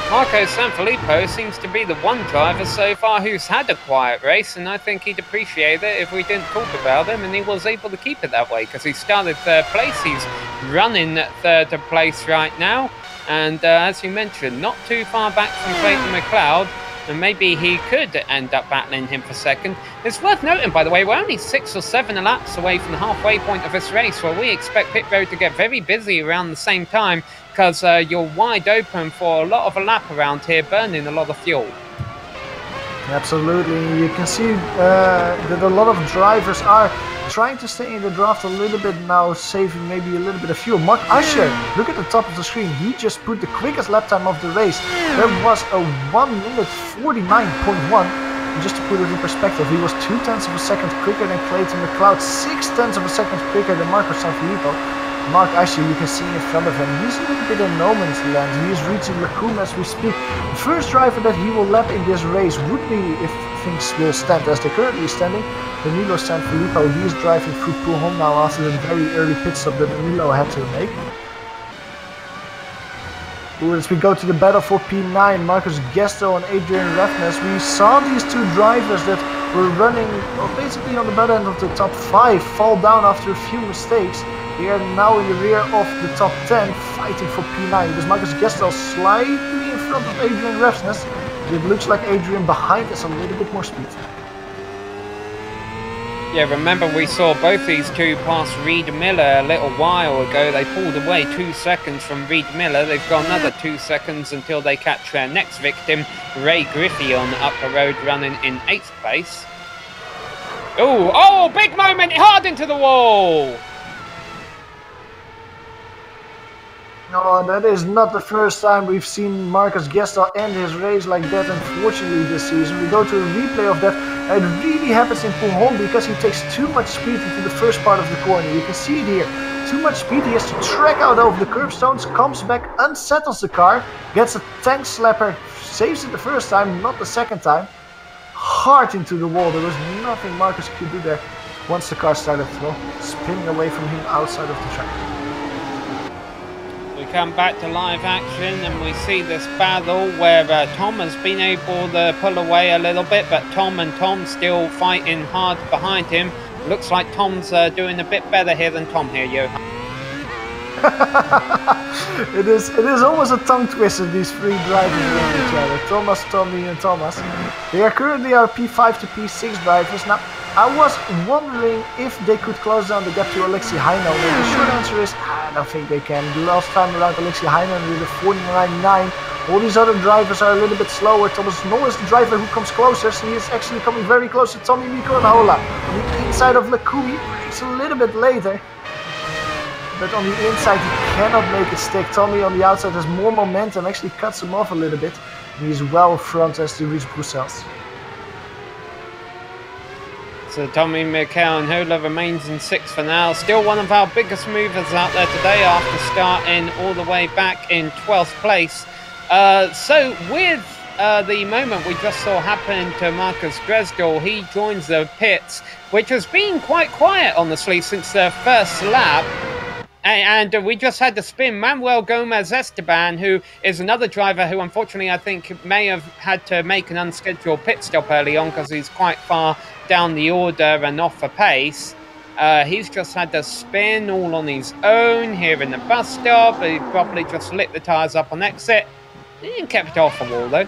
S3: Marco Sanfilippo seems to be the one driver so far who's had a quiet race, and I think he'd appreciate it if we didn't talk about him, and he was able to keep it that way because he started 3rd place. He's running 3rd place right now, and as you mentioned, not too far back from Clayton McLeod, and maybe he could end up battling him for 2nd. It's worth noting, by the way, we're only 6 or 7 laps away from the halfway point of this race, where we expect pit road to get very busy around the same time, because you're wide open for a lot of a lap around here, burning a lot of fuel.
S4: Absolutely, you can see that a lot of drivers are trying to stay in the draft a little bit now, saving maybe a little bit of fuel. Mark Usher, look at the top of the screen, he just put the quickest lap time of the race. There was a 1 minute 49.1. Just to put it in perspective, he was 2/10 of a second quicker than Clayton McLeod, 6/10 of a second quicker than Marco Sanfilippo. Mark Usher, you can see in front of him, he's a little bit in no man's land. He is reaching Lacombe as we speak. The first driver that he will lap in this race would be, if things will stand as they're currently standing, Danilo Sanfilippo. He is driving through Poolhome now after the very early pit stop that Danilo had to make. As we go to the battle for P9, Marcus Gesto and Adrian Refnes, we saw these two drivers that were running basically on the bottom end of the top 5 fall down after a few mistakes. They are now in the rear of the top 10, fighting for P9. Because Marcus Gesto slightly in front of Adrian Refnes. It looks like Adrian behind has a little bit more speed.
S3: Yeah, remember we saw both these two pass Reed Miller a little while ago. They pulled away 2 seconds from Reed Miller. They've got another 2 seconds until they catch their next victim, Ray Griffey, on the upper road, running in 8th place. Oh, big moment, hard into the wall!
S4: No, that is not the first time we've seen Marcus Gestel end his race like that, unfortunately, this season. We go to a replay of that. It really happens in Poolhome because he takes too much speed into the first part of the corner. You can see it here. Too much speed. He has to track out over the curbstones, comes back, unsettles the car, gets a tank slapper, saves it the first time, not the second time. Hard into the wall. There was nothing Marcus could do there. once the car started spinning away from him outside of the track.
S3: We come back to live action and we see this battle where Tom has been able to pull away a little bit, but Tom still fighting hard behind him. Looks like Tom's doing a bit better here than Tom here, Johan.
S4: It is almost a tongue twister, these three drivers against each other. Thomas, Tommy and Thomas. They are currently our P5 to P6 drivers. Now, I was wondering if they could close down the gap to Alexei Heino. And the short answer is, I don't think they can. The last time around, Alexei Heino with a 49.9. All these other drivers are a little bit slower. Thomas Noll is the driver who comes closest. He is actually coming very close to Tommy, Mikko and Hola. On the inside of Lakumi, brakes a little bit later. But on the inside he cannot make it stick. Tommy on the outside has more momentum, actually cuts him off a little bit. He's well front as to reach Brussels.
S3: So Tommy, Mikko and Hola remains in 6th for now. Still one of our biggest movers out there today after starting all the way back in 12th place. So with the moment we just saw happen to Marcus Dresdel, he joins the pits, which has been quite quiet honestly since the first lap. And we just had to spin Manuel Gomez Esteban, who is another driver who unfortunately I think may have had to make an unscheduled pit stop early on because he's quite far down the order and off the pace. He's just had to spin all on his own here in the bus stop. He probably just lit the tyres up on exit. He kept it off the wall though.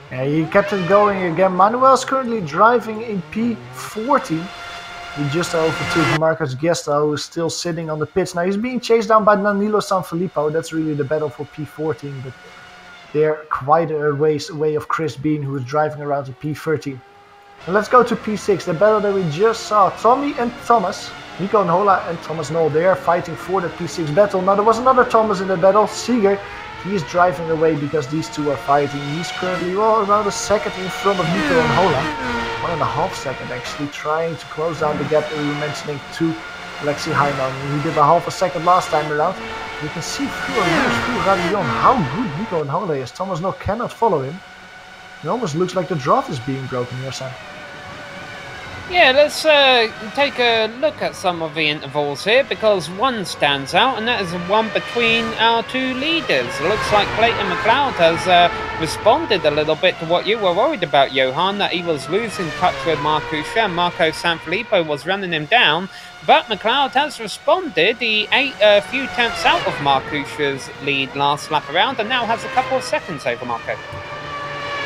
S4: Yeah, he kept it going again. Manuel's currently driving in P40. He just overtook Marcus Gestel, who is still sitting on the pits. Now he's being chased down by Danilo Sanfilippo. That's really the battle for P14, but they're quite a ways away of Chris Bean, who is driving around to P13. And let's go to P6, the battle that we just saw. Tommy and Thomas, Mikko and Hola and Thomas Noll, they are fighting for the P6 battle. Now there was another Thomas in the battle, Seeger. He is driving away because these two are fighting. He's currently around a second in front of Mikko and Hola. 1.5 seconds actually, trying to close down the gap that we were mentioning to Alexei Heino. He did a half a second last time around. You can see through Radion how good Mikko and Hola is. Thomas Noll cannot follow him. It almost looks like the draft is being broken here, Sam.
S3: Yeah, let's take a look at some of the intervals here because one stands out and that is the one between our two leaders. It looks like Clayton McLeod has responded a little bit to what you were worried about, Johan, that he was losing touch with Marcusha and Marco Sanfilippo was running him down. But McLeod has responded. He ate a few tenths out of Marcusha's lead last lap around and now has a couple of seconds over Marco.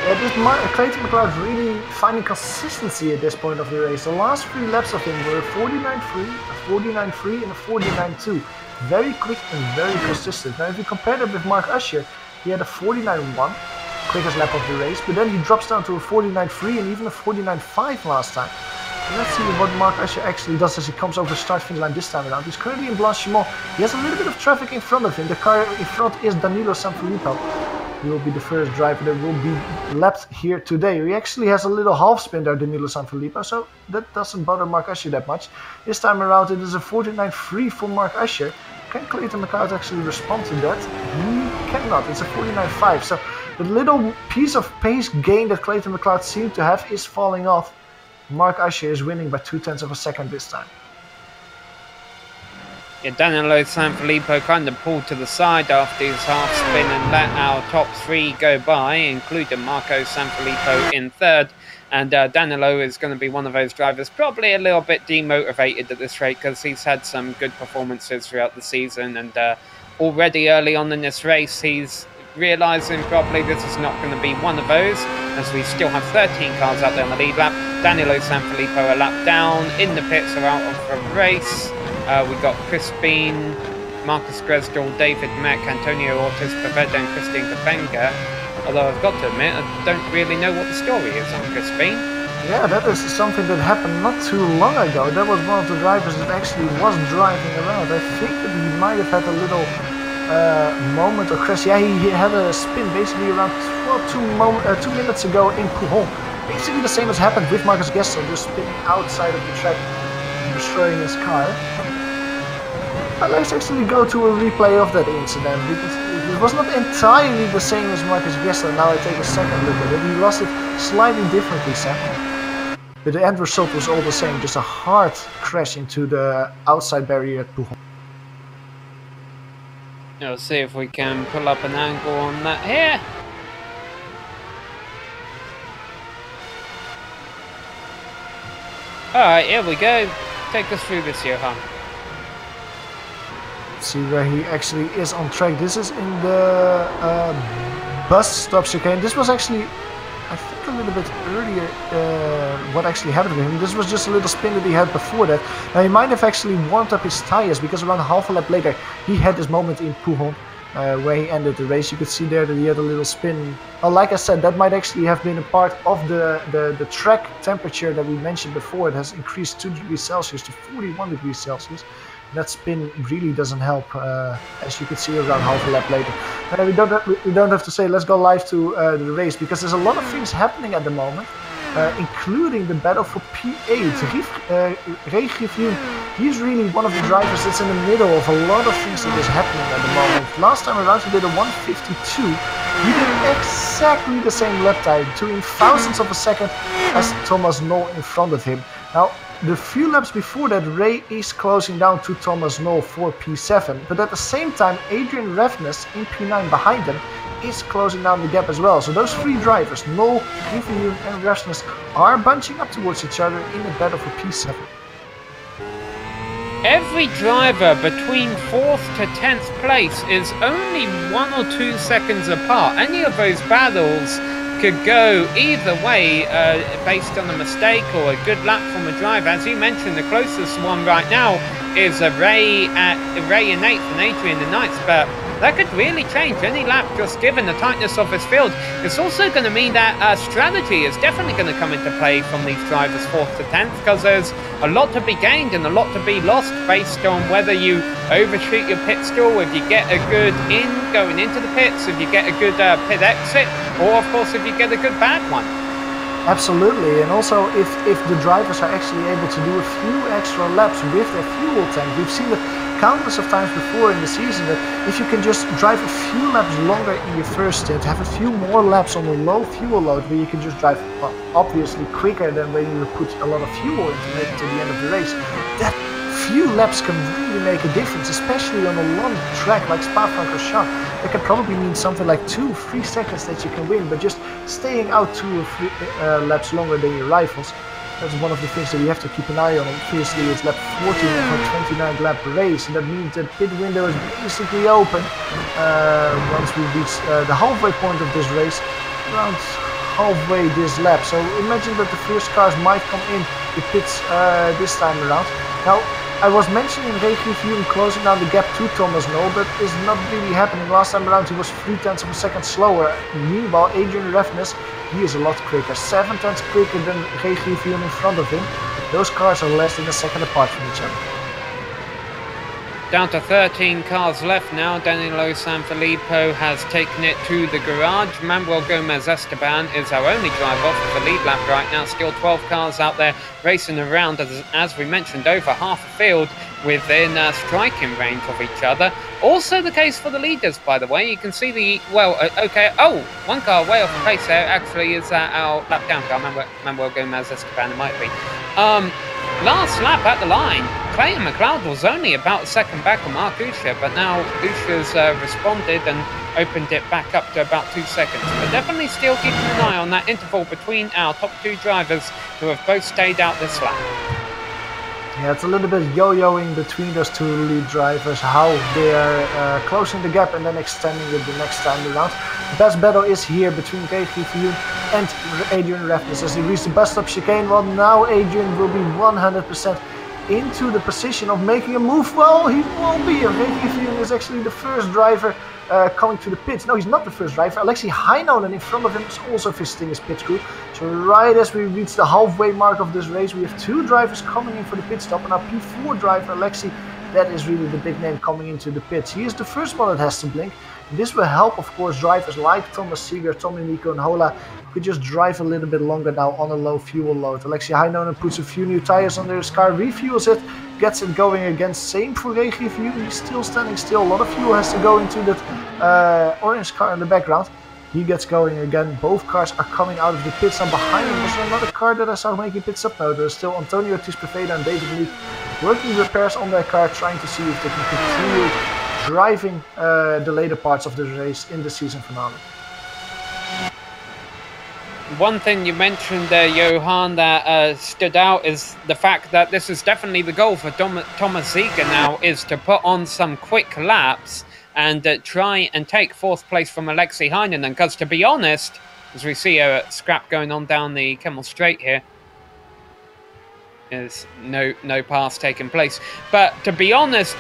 S4: Yeah, this Clayton McLeod really finding consistency at this point of the race. The last 3 laps of him were a 49.3, a 49.3 and a 49.2. Very quick and very consistent. Now if you compare that with Mark Usher, he had a 49.1, quickest lap of the race, but then he drops down to a 49.3 and even a 49.5 last time. And let's see what Mark Usher actually does as he comes over the start-finish line this time around. He's currently in Blanchimont. He has a little bit of traffic in front of him. The car in front is Danilo Sanfilippo. He will be the first driver that will be lapped here today. He actually has a little half spin there, Danilo Sanfilippo, so that doesn't bother Mark Usher that much. This time around it is a 49.3 for Mark Usher. Can Clayton McLeod actually respond to that? He cannot, it's a 49.5. So the little piece of pace gain that Clayton McLeod seemed to have is falling off. Mark Usher is winning by 0.2 of a second this time.
S3: Yeah, Danilo Sanfilippo kind of pulled to the side after his half spin and let our top 3 go by, including Marco Sanfilippo in 3rd. And Danilo is going to be one of those drivers probably a little bit demotivated at this rate because he's had some good performances throughout the season. And already early on in this race, he's realising probably this is not going to be one of those, as we still have 13 cars out there on the lead lap. Danilo Sanfilippo a lap down, in the pits are out of the race. We've got Chris Bean, Marcus Dresdel, David Mack, Antonio Ortiz Pavetta and Christian Kapenga. Although I've got to admit, I don't really know what the story is on Chris Bean.
S4: Yeah, that is something that happened not too long ago. That was one of the drivers that actually was driving around. I think that he might have had a little moment of crash. Yeah, he had a spin basically around 2 minutes ago in Couhon. Basically the same as happened with Marcus Gestel, just spinning outside of the track, destroying his car. Let's actually go to a replay of that incident, because it was not entirely the same as Marcus Gestel. Now I take a second look at it. He lost it slightly differently, Sam. But the end result was all the same, just a hard crash into the outside barrier at Puchon.
S3: Let's see if we can pull up an angle on that here. Alright, here we go. Take us through this, Johan.
S4: Let's see where he actually is on track. This is in the bus stop chicane. This was actually, I think, a little bit earlier what actually happened to him. This was just a little spin that he had before that. Now he might have actually warmed up his tires, because around half a lap later he had this moment in Puchon where he ended the race. You could see there that he had a little spin. Well, like I said, that might actually have been a part of the track temperature that we mentioned before. It has increased 2 degrees Celsius to 41 degrees Celsius. That spin really doesn't help, as you can see around half a lap later. We don't have to say let's go live to the race, because there's a lot of things happening at the moment, including the battle for P8. Regivium, he's really one of the drivers that's in the middle of a lot of things that is happening at the moment. Last time around he did a 1:52. He did exactly the same lap time, doing thousandths of a second as Thomas Knoll in front of him. Now, the few laps before that, Ray is closing down to Thomas Knoll for P7, but at the same time, Adrian Revnes in P9 behind them is closing down the gap as well. So those 3 drivers, Knoll, Rivière and Revnes, are bunching up towards each other in the battle for P7.
S3: Every driver between 4th to 10th place is only 1 or 2 seconds apart. Any of those battles could go either way based on a mistake or a good lap from a driver. As you mentioned, the closest one right now is Ray in 8th and Adrian in 9th, but that could really change any lap just given the tightness of this field. It's also going to mean that strategy is definitely going to come into play from these drivers 4th to 10th, because there's a lot to be gained and a lot to be lost based on whether you overshoot your pit stall, if you get a good in going into the pits, if you get a good pit exit, or of course if you get a good bad one.
S4: Absolutely, and also if the drivers are actually able to do a few extra laps with their fuel tank. We've seen that countless of times before in the season, that if you can just drive a few laps longer in your first stint, have a few more laps on a low fuel load, where you can just drive, well, obviously quicker than when you put a lot of fuel in to make it to the end of the race. That few laps can really make a difference, especially on a long track like Spa-Francorchamps. That can probably mean something like 2-3 seconds that you can win, but just staying out 2 or 3 laps longer than your rivals. That's one of the things that we have to keep an eye on. Obviously, it's lap 14 of a 29th lap race, and that means that pit window is basically open once we reach the halfway point of this race, around halfway this lap. So imagine that the first cars might come in the pits this time around. Now, I was mentioning Regivium closing down the gap to Thomas Knoll, but it's not really happening. Last time around he was 0.3 of a second slower. Meanwhile, Adrian Revnes, he is a lot quicker, 7 tenths quicker than Regivium in front of him. Those cars are less than a second apart from each other.
S3: Down to 13 cars left now. Danilo Sanfilippo has taken it to the garage. Manuel Gomez Esteban is our only driver off the lead lap right now. Still 12 cars out there racing around, as we mentioned, over half the field within striking range of each other. Also the case for the leaders, by the way. You can see the, well, okay, oh, 1 car way off the pace there actually is our lap down car, Manuel Gomez Esteban, it might be. Last lap at the line, Clayton McLeod was only about a second back on Mark Usher, but now Usher's responded and opened it back up to about 2 seconds. But definitely still keeping an eye on that interval between our top 2 drivers who have both stayed out this lap.
S4: Yeah, it's a little bit yo-yoing between those 2 lead drivers, how they're closing the gap and then extending it the next time around. The best battle is here between Regivium and Adrian Revnes as they reach the bus stop chicane. Well, now Adrian will be 100% into the position of making a move. Well, he won't be. Regivium is actually the first driver coming to the pits. No, he's not the first driver. Alexi Heinonen in front of him is also visiting his pit crew. So right as we reach the halfway mark of this race, we have 2 drivers coming in for the pit stop, and our P4 driver Alexi, that is really the big name coming into the pits. He is the first one that has to blink. This will help, of course, drivers like Thomas Seeger, Tommy Nico and Hola, who could just drive a little bit longer now on a low fuel load. Alexi Heinonen puts a few new tires under his car, refuels it, gets it going again. Same for Regivium, he's still standing still. A lot of fuel has to go into that orange car in the background. He gets going again. Both cars are coming out of the pits, and behind him was another car that I saw making pit stop. Now there's still Antonio Tispeveda and David Leak working repairs on their car, trying to see if they can continue driving the later parts of the race in the season finale.
S3: One thing you mentioned there, Johan, that stood out is the fact that this is definitely the goal for Thomas Ziegler now, is to put on some quick laps and try and take 4th place from Alexei Heinonen. Because to be honest, as we see a scrap going on down the Kemmel Straight here, there's no pass taking place. But to be honest,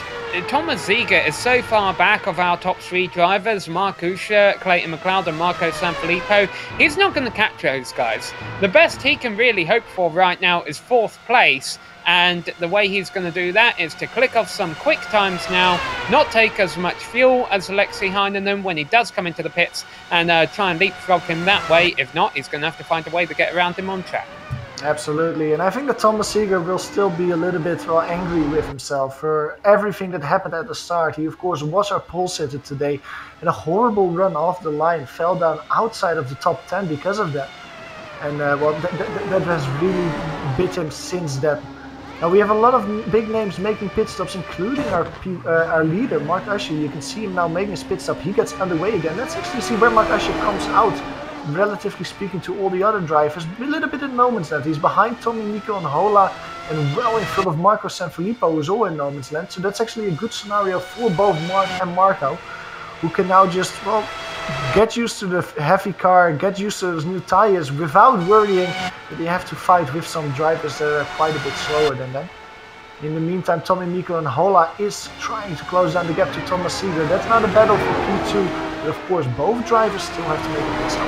S3: Thomas Ziegler is so far back of our top 3 drivers, Mark Usher, Clayton McLeod and Marco Sanfilippo. He's not going to catch those guys. The best he can really hope for right now is 4th place. And the way he's going to do that is to click off some quick times now, not take as much fuel as Alexei Heinonen when he does come into the pits, and try and leapfrog him that way. If not, he's going to have to find a way to get around him on track.
S4: Absolutely, and I think that Thomas Ziegler will still be a little bit angry with himself for everything that happened at the start. He of course was our pole sitter today, and a horrible run off the line, fell down outside of the top 10 because of that. And well, that has really bit him since then. Now we have a lot of big names making pit stops, including our leader, Mark Usher. You can see him now making his pit stop. He gets underway again. Let's actually see where Mark Usher comes out, relatively speaking, to all the other drivers. A little bit in no man's land. He's behind Tommy, Nico and Hola, and well in front of Marco Sanfilippo, who's all in no man's land. So that's actually a good scenario for both Mark and Marco, who can now just, well, get used to the heavy car, get used to those new tires without worrying that they have to fight with some drivers that are quite a bit slower than them. In the meantime, Tommy, Nico and Hola is trying to close down the gap to Thomas Ziegler. That's not a battle for P2, but of course both drivers still have to make a pit stop.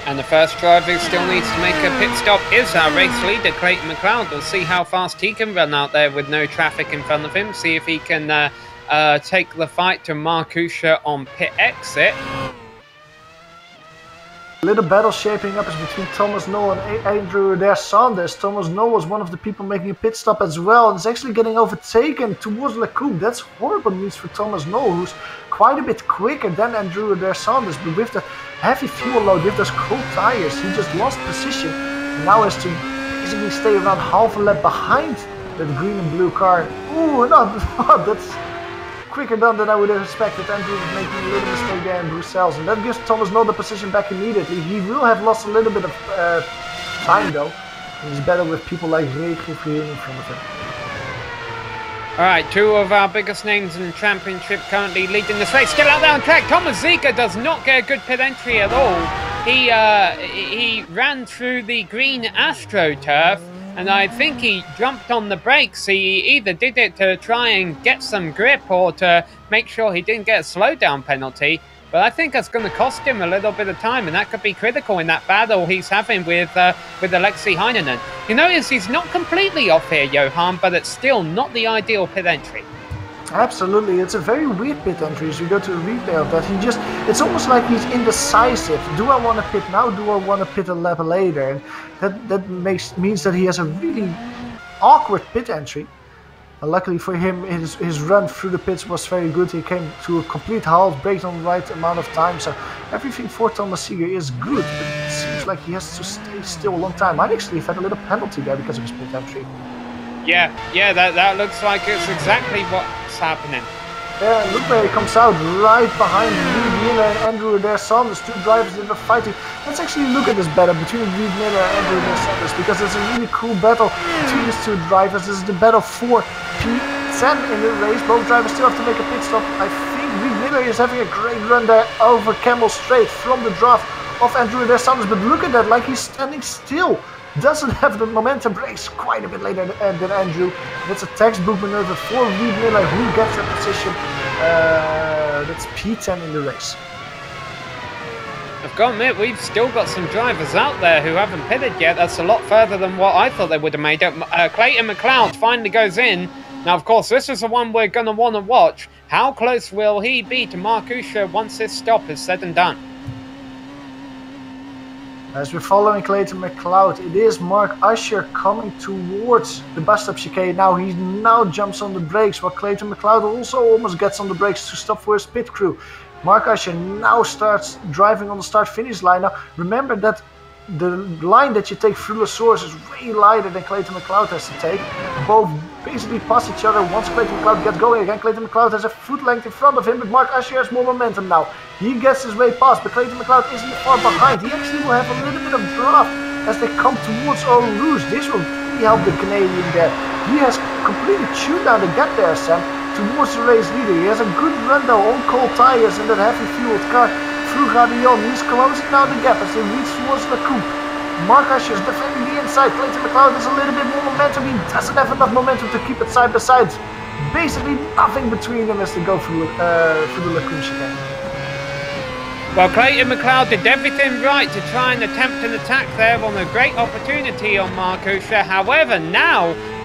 S3: And the first driver who still needs to make a pit stop is our race leader, Clayton McLeod. We'll see how fast he can run out there with no traffic in front of him, see if he can take the fight to Markusha on pit exit.
S4: A little battle shaping up is between Thomas Noel and Andrew Adair Sanders. Thomas Noel was one of the people making a pit stop as well, and is actually getting overtaken towards Le Coupe. That's horrible news for Thomas Noel, who's quite a bit quicker than Andrew Adair Sanders, but with the heavy fuel load, with those cold tires, he just lost position and now has to basically stay around half a lap behind that green and blue car. Ooh, no, that's quicker done than I would have expected. Andrew was making a little mistake there in Brussels, and that gives Thomas Noel the position back immediately. He will have lost a little bit of time though, and he's better with people like Ray Gouvrier in front of him.
S3: Alright, 2 of our biggest names in the championship currently leading this race. Still out there on track. Thomas Ziegler does not get a good pit entry at all. He ran through the green AstroTurf, and I think he jumped on the brakes. He either did it to try and get some grip or to make sure he didn't get a slowdown penalty. But I think that's going to cost him a little bit of time, and that could be critical in that battle he's having with Alexei Heinonen. You notice he's not completely off here, Johan, but it's still not the ideal pit entry.
S4: Absolutely, it's a very weird pit entry as we go to a replay of that. It's almost like he's indecisive. Do I want to pit now? Do I want to pit a lap later? And that means that he has a really awkward pit entry. And luckily for him, his run through the pits was very good. He came to a complete halt, braked on the right amount of time. So everything for Thomas Ziegler is good, but it seems like he has to stay still a long time. I'd actually have had a little penalty there because of his pit entry.
S3: Yeah, that looks like it's exactly what's happening.
S4: Yeah, look where he comes out, right behind Reed Miller and Andrew Adair Sanders, 2 drivers that are fighting. Let's actually look at this battle between Reed Miller and Andrew Adair Sanders, because it's a really cool battle between these 2 drivers. This is the battle for P10 in the race. Both drivers still have to make a pit stop. I think Reed Miller is having a great run there over Kemmel Straight from the draft of Andrew Adair Sanders, but look at that, like he's standing still. Doesn't have the momentum, brakes quite a bit later than Andrew. That's a textbook maneuver for Reed Miller, who gets that position. That's P10 in the race.
S3: I've got to admit, we've still got some drivers out there who haven't pitted yet. That's a lot further than what I thought they would have made up. Clayton McLeod finally goes in. Now, of course, this is the one we're going to want to watch. How close will he be to Markusha once this stop is said and done?
S4: As we're following Clayton McLeod, it is Mark Usher coming towards the bus stop chicane. Now he jumps on the brakes, while Clayton McLeod also almost gets on the brakes to stop for his pit crew. Mark Usher now starts driving on the start-finish line. Now, remember that the line that you take through the source is way lighter than Clayton McLeod has to take. Both basically pass each other. Once Clayton McLeod gets going again, Clayton McLeod has a foot length in front of him, but Mark Usher has more momentum now. He gets his way past, but Clayton McLeod isn't far behind. He actually will have a little bit of draft as they come towards Eau Rouge. This will really help the Canadian there. He has completely chewed down the gap there, Sam, towards the race leader. He has a good run though on cold tires in that heavy fueled car through Gradillon. He's closing now the gap as they reach towards the coupe. Mark Usher is defending the inside. Clayton McLeod has a little bit more momentum. He doesn't have enough momentum to keep it side by side. Basically nothing between them as they go through the Lacoon chicane.
S3: Well, Clayton McLeod did everything right to try and attempt an attack there on a great opportunity on Mark Usher. However,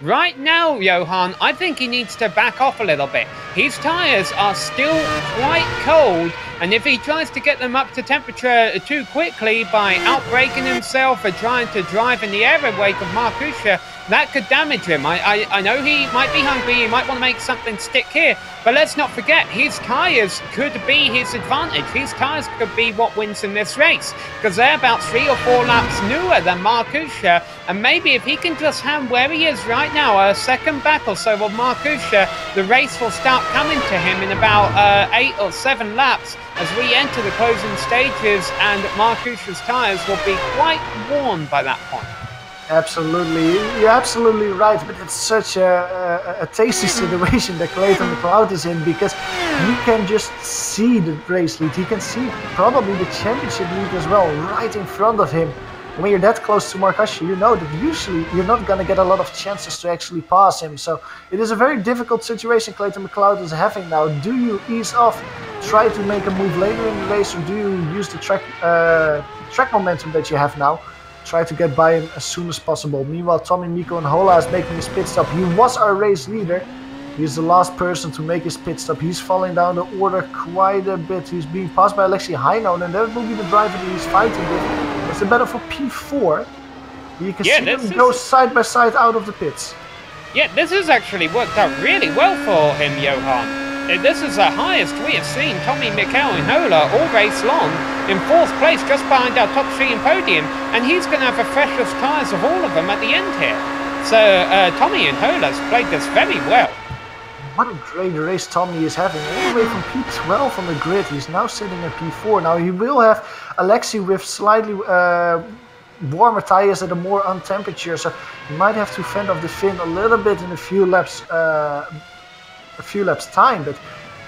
S3: right now, Johan, I think he needs to back off a little bit. His tyres are still quite cold, and if he tries to get them up to temperature too quickly by outbraking himself or trying to drive in the air wake of Mark Usher, that could damage him. I know he might be hungry, he might want to make something stick here, but let's not forget, his tyres could be his advantage. His tyres could be what wins in this race, because they're about 3 or 4 laps newer than Mark Usher, and maybe if he can just hang where he is right now, a second back or so of Mark Usher, the race will start coming to him in about 8 or 7 laps as we enter the closing stages, and Mark Usher's tyres will be quite worn by that point.
S4: Absolutely, you're absolutely right, but it's such a tasty situation that Clayton McLeod is in, because he can just see the race lead. He can see probably the championship lead as well right in front of him. When you're that close to Mark Usher, you know that usually you're not going to get a lot of chances to actually pass him. So it is a very difficult situation Clayton McLeod is having now. Do you ease off, try to make a move later in the race, or do you use the track momentum that you have now? Try to get by him as soon as possible. Meanwhile, Tommy, Mikko and Hola is making his pit stop. He was our race leader. He's the last person to make his pit stop. He's falling down the order quite a bit. He's being passed by Alexi Heinonen, and that will be the driver that he's fighting with. It's a battle for P4. You can see them go side by side out of the pits.
S3: Yeah, this has actually worked out really well for him, Johan. This is the highest we have seen Tommy, Mikkel and Hola all race long, in 4th place just behind our top 3 in podium, and he's going to have the freshest tyres of all of them at the end here. So Tommy and Hola's played this very well.
S4: What a great race Tommy is having, all the way from P12 on the grid. He's now sitting at P4. Now he will have Alexi with slightly warmer tyres at a more on temperature, so he might have to fend off the Finn a little bit in a few laps time, but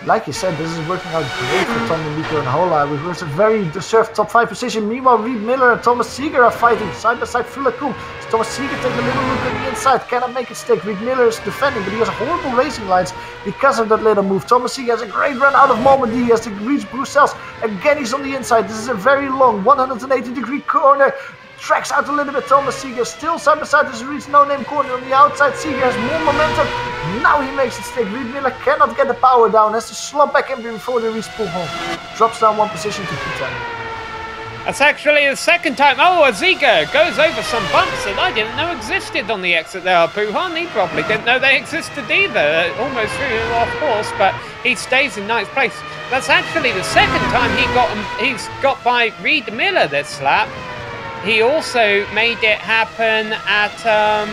S4: like you said, this is working out great for Tommy, Mikko and Hola. It was a very deserved top 5 position. Meanwhile, Reed Miller and Thomas Seeger are fighting side by side through Lacoon. Thomas Seeger takes a little look at the inside, cannot make it stick. Reed Miller is defending, but he has horrible racing lines because of that little move. Thomas Seeger has a great run out of Normandy. He has to reach Bruxelles. Again, he's on the inside. This is a very long 180-degree corner. Tracks out a little bit. Thomas Seeger still side by side as he reaches No Name corner on the outside. Seeger has more momentum. Now he makes it stick. Reed Miller cannot get the power down. Has to slump back in before they reach Puchon. Drops down 1 position to P10.
S3: That's actually the second time. Oh, Seeger goes over some bumps that I didn't know existed on the exit there. Puchon, he probably didn't know they existed either. Almost threw him off course, but he stays in 9th place. That's actually the second time he's got by Reed Miller this lap. He also made it happen at on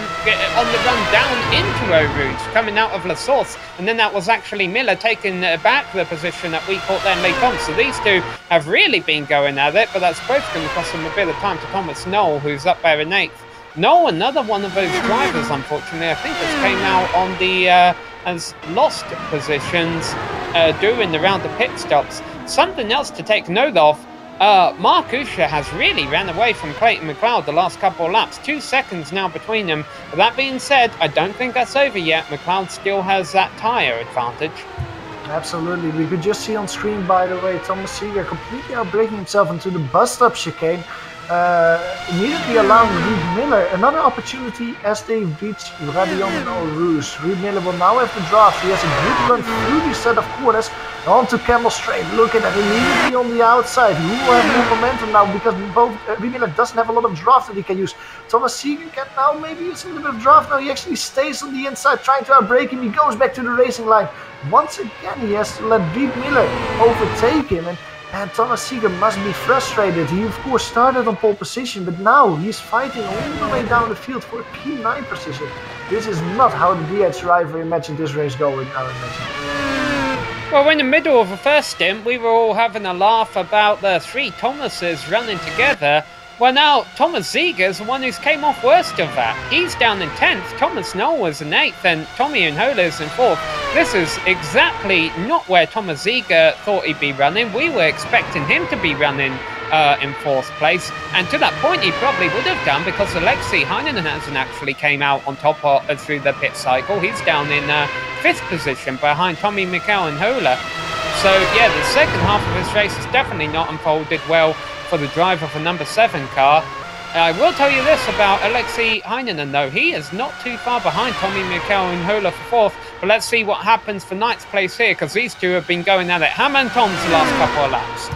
S3: the run down into Eau Rouge, coming out of La Source, and then that was actually Miller taking back the position that we caught then late on. So these two have really been going at it, but that's both going to cost them a bit of time to Thomas Knoll, who's up there in 8th. Knoll, another one of those drivers, unfortunately, I think has came out on the has lost positions during the round of pit stops. Something else to take note of. Mark Usher has really ran away from Clayton McLeod the last couple of laps. 2 seconds now between them. But that being said, I don't think that's over yet. McLeod still has that tyre advantage.
S4: Absolutely. We could just see on screen, by the way, Thomas Seeger completely outbraking himself into the bus stop chicane. Immediately allowing Reed Miller another opportunity as they reach Gradillon and Eau Rouge. Reed Miller will now have the draft. He has a good run through this set of corners. On to Camel Straight. Look at that, immediately on the outside. Who will have more momentum now because both Miller doesn't have a lot of draft that he can use. Thomas Seeger can now maybe use a little bit of draft. Now he actually stays on the inside trying to outbrake him. He goes back to the racing line. Once again, he has to let Reed Miller overtake him. And Thomas Seeger must be frustrated. He of course started on pole position, but now he's fighting all the way down the field for a P9 position. This is not how the DH driver imagined this race going, I imagine.
S3: Well, in the middle of the first stint, we were all having a laugh about the three Thomases running together. Well, now, Thomas Ziegler's the one who's came off worst of that. He's down in 10th, Thomas Knoll was in 8th, and Tommy Nhola's in 4th. This is exactly not where Thomas Ziegler thought he'd be running. We were expecting him to be running in 4th place, and to that point he probably would have done, because Alexei Heinonen hasn't actually came out on top through the pit cycle. He's down in 5th position behind Tommy Mikel Nhola. So, yeah, the second half of this race has definitely not unfolded well for the driver of the number 7 car. I will tell you this about Alexei Heinonen though, he is not too far behind Tommy Mikel Nhola for 4th, but let's see what happens for 9th place here, because these two have been going at it ham and toms the last couple of laps.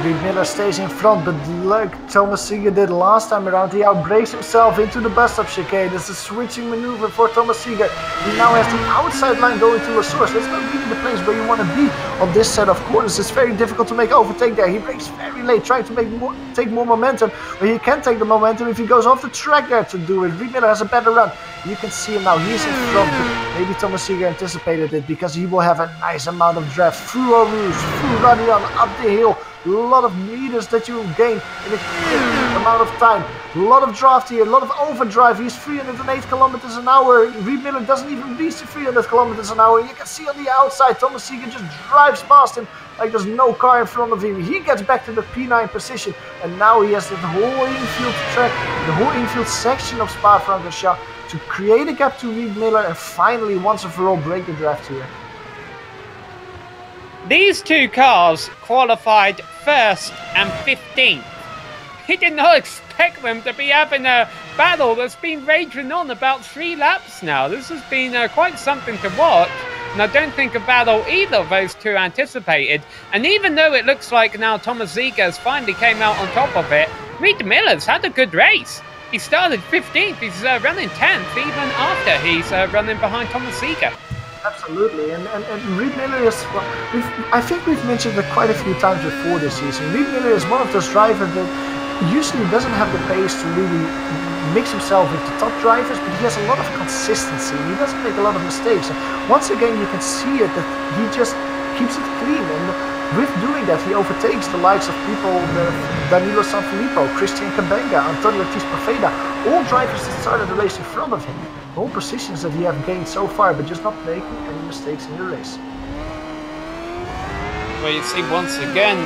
S4: Reed Miller stays in front, but like Thomas Seeger did last time around, he outbrakes himself into the bus stop chicane. It's a switching maneuver for Thomas Seeger. He now has the outside line going to a source. That's not really the place where you want to be on this set of corners. It's very difficult to make overtake there. He brakes very late, trying to take more momentum. But he can take the momentum if he goes off the track there to do it. Reed Miller has a better run. You can see him now, he's in front, but maybe Thomas Seeger anticipated it, because he will have a nice amount of draft through Eau Rouge, through Radion, up the hill. A lot of meters that you gain in a quick amount of time. A lot of draft here, a lot of overdrive. He's 308 kilometers an hour. Reed Miller doesn't even reach the 300 kilometers an hour. You can see on the outside, Thomas Seeger just drives past him like there's no car in front of him. He gets back to the P9 position, and now he has the whole infield track, the whole infield section of Spa-Francorchamps to create a gap to Reed Miller and finally, once and for all, break the draft here.
S3: These two cars qualified 1st and 15th. He did not expect them to be having a battle that's been raging on about 3 laps now. This has been quite something to watch, and I don't think a battle either of those two anticipated. And even though it looks like now Thomas Ziegler's finally came out on top of it, Reed Miller's had a good race. He started 15th, he's running 10th even after he's running behind Thomas Ziegler.
S4: Absolutely, and Reed Miller is, well, I think we've mentioned it quite a few times before this season. Reed Miller is one of those drivers that usually doesn't have the pace to really mix himself with the top drivers, but he has a lot of consistency. He doesn't make a lot of mistakes. And once again, you can see it that he just keeps it clean, and with doing that, he overtakes the likes of people, Danilo Sanfilippo, Christian Cabenga, Antonio Tispafeda, all drivers that started the race in front of him. All positions that he has gained so far, but just not making any mistakes in the race.
S3: Well, you see once again,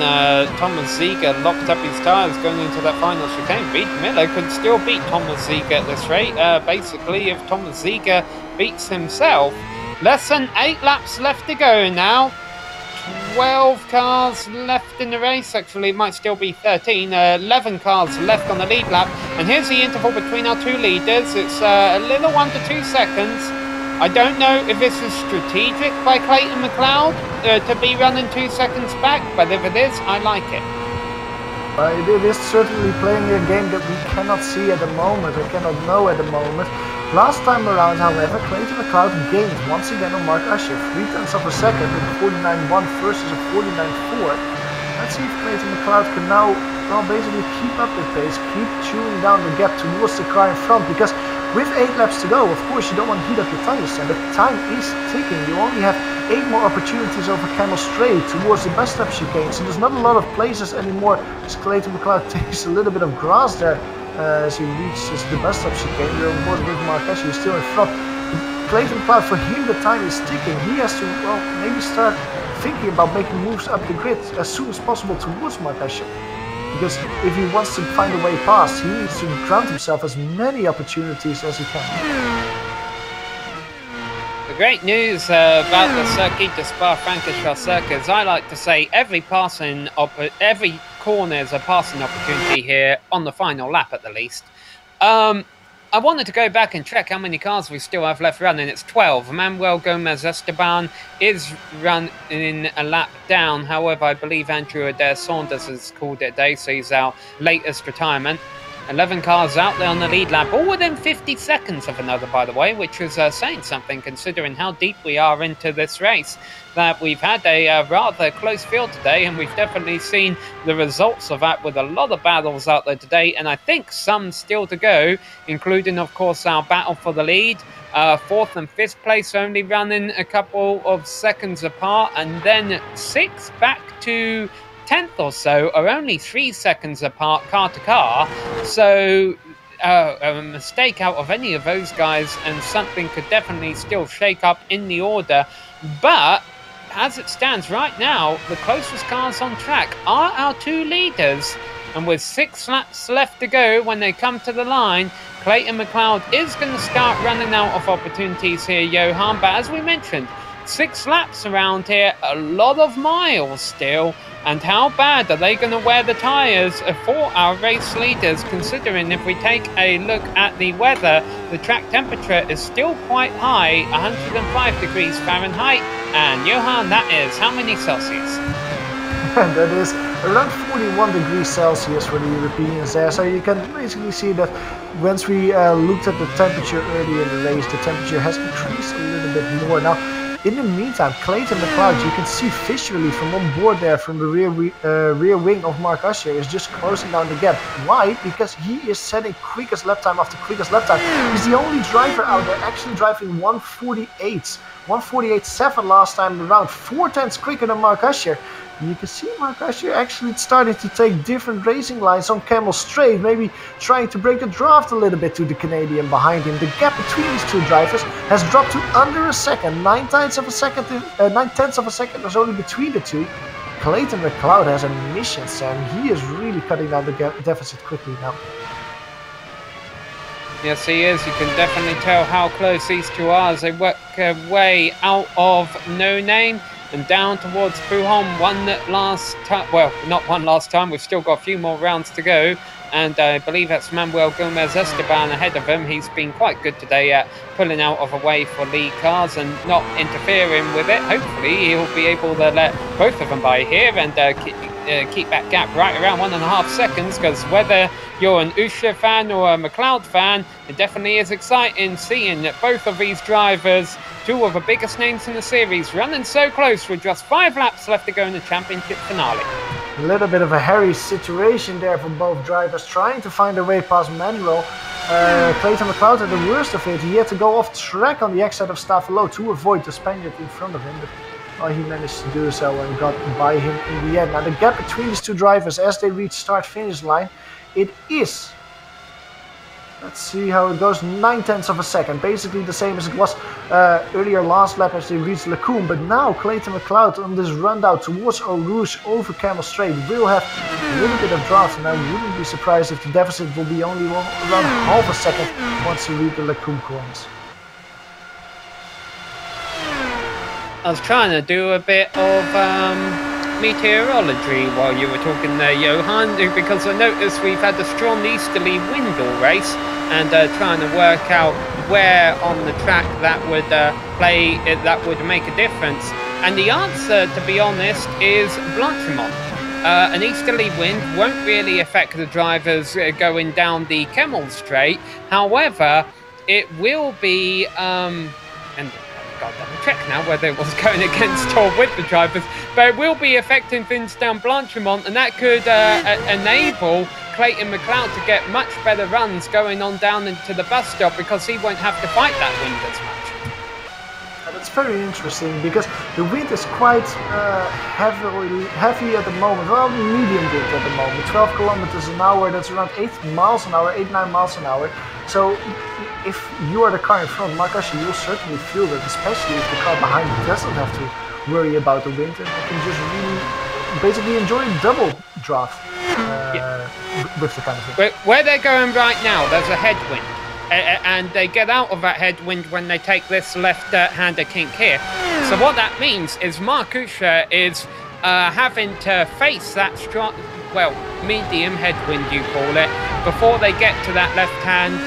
S3: Thomas Ziegler locked up his tyres going into that final chicane. Reed Miller could still beat Thomas Ziegler at this rate. Basically, if Thomas Ziegler beats himself, less than 8 laps left to go now. 12 cars left in the race. Actually, it might still be 13. 11 cars left on the lead lap. And here's the interval between our 2 leaders. It's a little 1 to 2 seconds. I don't know if this is strategic by Clayton McLeod to be running 2 seconds back, but if it is, I like it.
S4: It is certainly playing a game that we cannot see at the moment, or cannot know at the moment. Last time around, however, Clayton McLeod gained once again on Mark Usher, 0.3 of a second with a 49.1 versus a 49.4. Let's see if Clayton McLeod can now, well, basically keep up the pace, keep chewing down the gap towards the car in front, because with 8 laps to go, of course, you don't want to heat up your tires, and the time is ticking. You only have 8 more opportunities over Camel Straight towards the bus stop chicane, so there's not a lot of places anymore as Clayton McLeod takes a little bit of grass there as he reaches the bus stop chicane. We're on board with Mark Ashley, who's still in front. Clayton McLeod, for him, the time is ticking. He has to, well, maybe start thinking about making moves up the grid as soon as possible towards Mark Ashley. Because if he wants to find a way past, he needs to grant himself as many opportunities as he can.
S3: The great news about the Circuit de Spa-Francorchamps circuit, as I like to say, every corner is a passing opportunity here on the final lap at the least. I wanted to go back and check how many cars we still have left running. It's 12. Manuel Gomez Esteban is running a lap down. However, I believe Andrew Adair Saunders has called it a day, so he's our latest retirement. 11 cars out there on the lead lap, all within 50 seconds of another, by the way, which is saying something considering how deep we are into this race. That we've had a rather close field today, and we've definitely seen the results of that with a lot of battles out there today, and I think some still to go, including, of course, our battle for the lead. 4th and 5th place only running a couple of seconds apart, and then 6th back to 10th or so are only 3 seconds apart car to car. So a mistake out of any of those guys and something could definitely still shake up in the order. But as it stands right now, the closest cars on track are our 2 leaders, and with 6 laps left to go when they come to the line, Clayton McLeod is going to start running out of opportunities here, Johan. But as we mentioned, 6 laps around here, a lot of miles still. And how bad are they going to wear the tyres for our race leaders, considering if we take a look at the weather, the track temperature is still quite high, 105 degrees Fahrenheit. And Johan, that is how many Celsius?
S4: That is around 41 degrees Celsius for the Europeans there. So you can basically see that once we looked at the temperature earlier in the race, the temperature has increased a little bit more. Now, in the meantime, Clayton McLeod, you can see visually from on board there, from the rear wing of Mark Usher, is just closing down the gap. Why? Because he is setting quickest lap time after quickest lap time. He's the only driver out there actually driving 148.7 last time around, 4/10 quicker than Mark Usher. You can see Mark Usher actually starting to take different racing lines on Camel Straight, maybe trying to break the draft a little bit to the Canadian behind him. The gap between these 2 drivers has dropped to under a second. 9/10 of a second is only between the 2. Clayton McLeod has a mission, Sam. He is really cutting down the deficit quickly now.
S3: Yes, he is. You can definitely tell how close these 2 are as they work their way out of No Name and down towards Pujon. One last time, well, not one last time, we've still got a few more rounds to go, and I believe that's Manuel Gomez Esteban ahead of him. He's been quite good today at pulling out of a way for lead cars and not interfering with it. Hopefully he'll be able to let both of them by here and keep that gap right around 1.5 seconds, because whether you're an Usher fan or a McLeod fan, it definitely is exciting seeing that both of these drivers, 2 of the biggest names in the series, running so close with just 5 laps left to go in the championship finale.
S4: A little bit of a hairy situation there for both drivers, trying to find a way past Manuel. Clayton McLeod had the worst of it. He had to go off track on the exit of Staffelo to avoid the Spaniard in front of him. But he managed to do so and got by him in the end. Now the gap between these 2 drivers as they reach start-finish line, it is, let's see how it goes, 9/10 of a second. Basically the same as it was earlier last lap as they reached Lacombe. But now Clayton McLeod on this rundown towards Eau Rouge over Camel Straight will have a little bit of draft, and I wouldn't be surprised if the deficit will be only around half a second once you reach the Lacombe corners.
S3: I was trying to do a bit of meteorology while you were talking there, Johan, because I noticed we've had a strong easterly wind all race, and trying to work out where on the track that would that would make a difference. And the answer, to be honest, is Blanchimont. An easterly wind won't really affect the drivers going down the Kemmel Straight. However, it will be and I'll double check now whether it was going against or with the drivers, but it will be affecting things down Blanchimont, and that could enable Clayton McLeod to get much better runs going on down into the bus stop, because he won't have to fight that wind as much.
S4: That's very interesting, because the wind is quite heavy at the moment, well, medium wind at the moment, 12 kilometers an hour, that's around 8 miles an hour, 8-9 miles an hour. So if you are the car in front, Mark Usher, you'll certainly feel that, especially if the car behind you doesn't have to worry about the wind, and you can just really basically enjoy a double draft with the kind of wind.
S3: Where they're going right now, there's a headwind. And they get out of that headwind when they take this left-hander kink here. So what that means is Mark Usher is having to face that well, medium headwind you call it, before they get to that left hand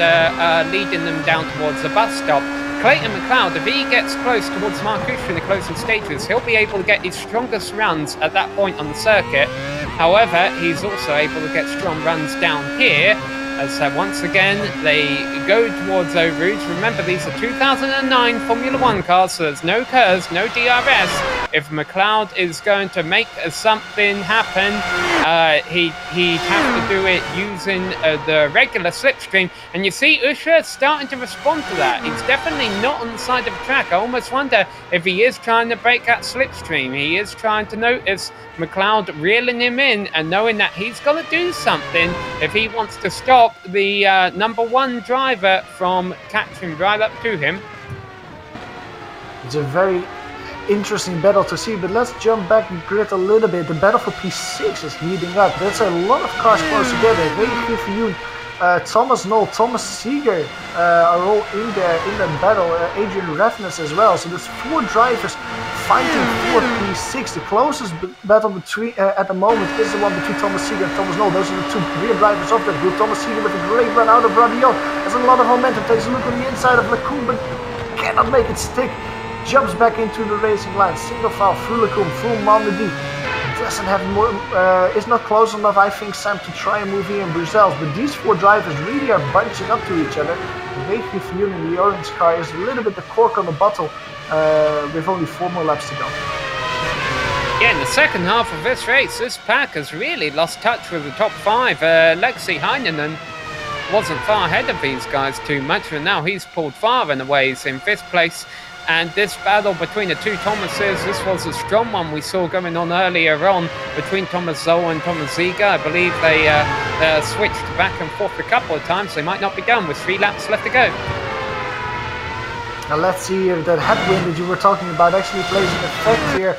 S3: leading them down towards the bus stop. Clayton McLeod, if he gets close towards Marcus in the closing stages, he'll be able to get his strongest runs at that point on the circuit. However, he's also able to get strong runs down here, as once again they go towards Eau Rouge. Remember, these are 2009 Formula 1 cars, so there's no curves, no DRS. If McLeod is going to make something happen, he'd have to do it using the regular slipstream. And you see Usher starting to respond to that. He's definitely not on the side of the track. I almost wonder if he is trying to break that slipstream. He is trying to notice McLeod reeling him in and knowing that he's got to do something if he wants to stop the #1 driver from catching right up to him.
S4: It's a very interesting battle to see, but let's jump back the grid a little bit. The battle for P6 is heating up. There's a lot of cars close together. Very good for you. Thomas Knoll, Thomas Seeger are all in there in the battle. Adrian Raffness as well. So there's 4 drivers fighting for P6. The closest battle between at the moment is the one between Thomas Seeger and Thomas Knoll. Those are the 2 rear drivers of that group. Thomas Seeger with a great run out of Radion. Has a lot of momentum. Takes a look on the inside of Lacoum, but cannot make it stick. Jumps back into the racing line. Single file through Lacoum, through Mamadi. Doesn't have more, is not close enough, I think, Sam, to try and move here in Brussels. But these 4 drivers really are bunching up to each other. Maybe fueling the orange car is a little bit the cork on the bottle with only 4 more laps to go.
S3: Yeah, in the second half of this race, this pack has really lost touch with the top 5. Lexi Heinonen wasn't far ahead of these guys too much, and now he's pulled far and away. He's in 5th place. And this battle between the 2 Thomases, this was a strong one we saw going on earlier on between Thomas Zoll and Thomas Ziege. I believe they switched back and forth a couple of times. They might not be done with 3 laps left to go.
S4: Now let's see if that headwind that you were talking about actually plays an effect here.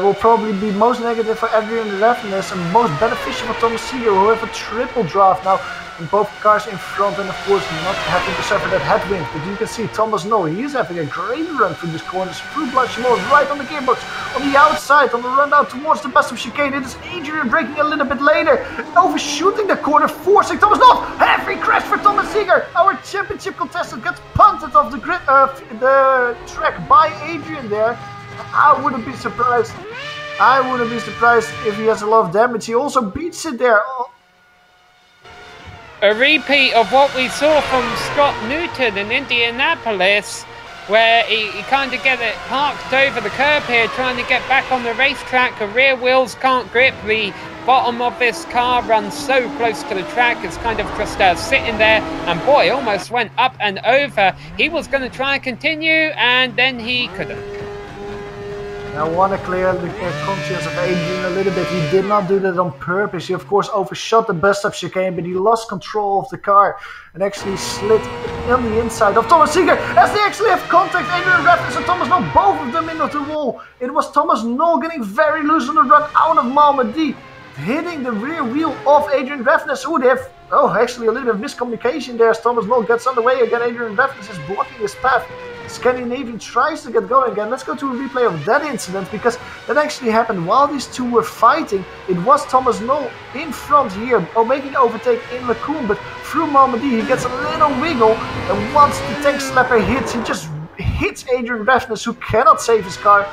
S4: Will probably be most negative for Adrian Raffness and most beneficial for Thomas Seeger, who have a triple draft now. And both cars in front, and of course not having to suffer that headwind. But you can see Thomas Knoll, he is having a great run through these corners, through Blanchimont, right on the gearbox, on the outside, on the run out towards the bus of chicane. It is Adrian braking a little bit later, overshooting the corner, forcing Thomas Knoll. Heavy crash for Thomas Seeger. Our championship contestant gets punted off the grid, the track by Adrian there. I wouldn't be surprised. I wouldn't be surprised if he has a lot of damage. He also beats it there.
S3: A repeat of what we saw from Scott Newton in Indianapolis, where he kind of get it parked over the curb here, trying to get back on the racetrack. The rear wheels can't grip. The bottom of this car runs so close to the track, it's kind of just sitting there, and boy, almost went up and over. He was going to try and continue, and then he couldn't.
S4: I want to clear the conscience of Adrian a little bit. He did not do that on purpose. He of course overshot the bus stop chicane, but he lost control of the car and actually slid on the inside of Thomas Seeger as they actually have contact. Adrian Raffness and Thomas Knoll, both of them into the wall. It was Thomas Knoll getting very loose on the run out of Malmedy, hitting the rear wheel of Adrian Raffness, who would have, actually a little bit of miscommunication there as Thomas Knoll gets on the way again. Adrian Raffness is blocking his path. Scandinavian tries to get going again. Let's go to a replay of that incident, because that actually happened while these 2 were fighting. It was Thomas Knoll in front here, making overtake in Lacoum, but through Malmedy he gets a little wiggle, and once the tank slapper hits, he just hits Adrian Raffness, who cannot save his car.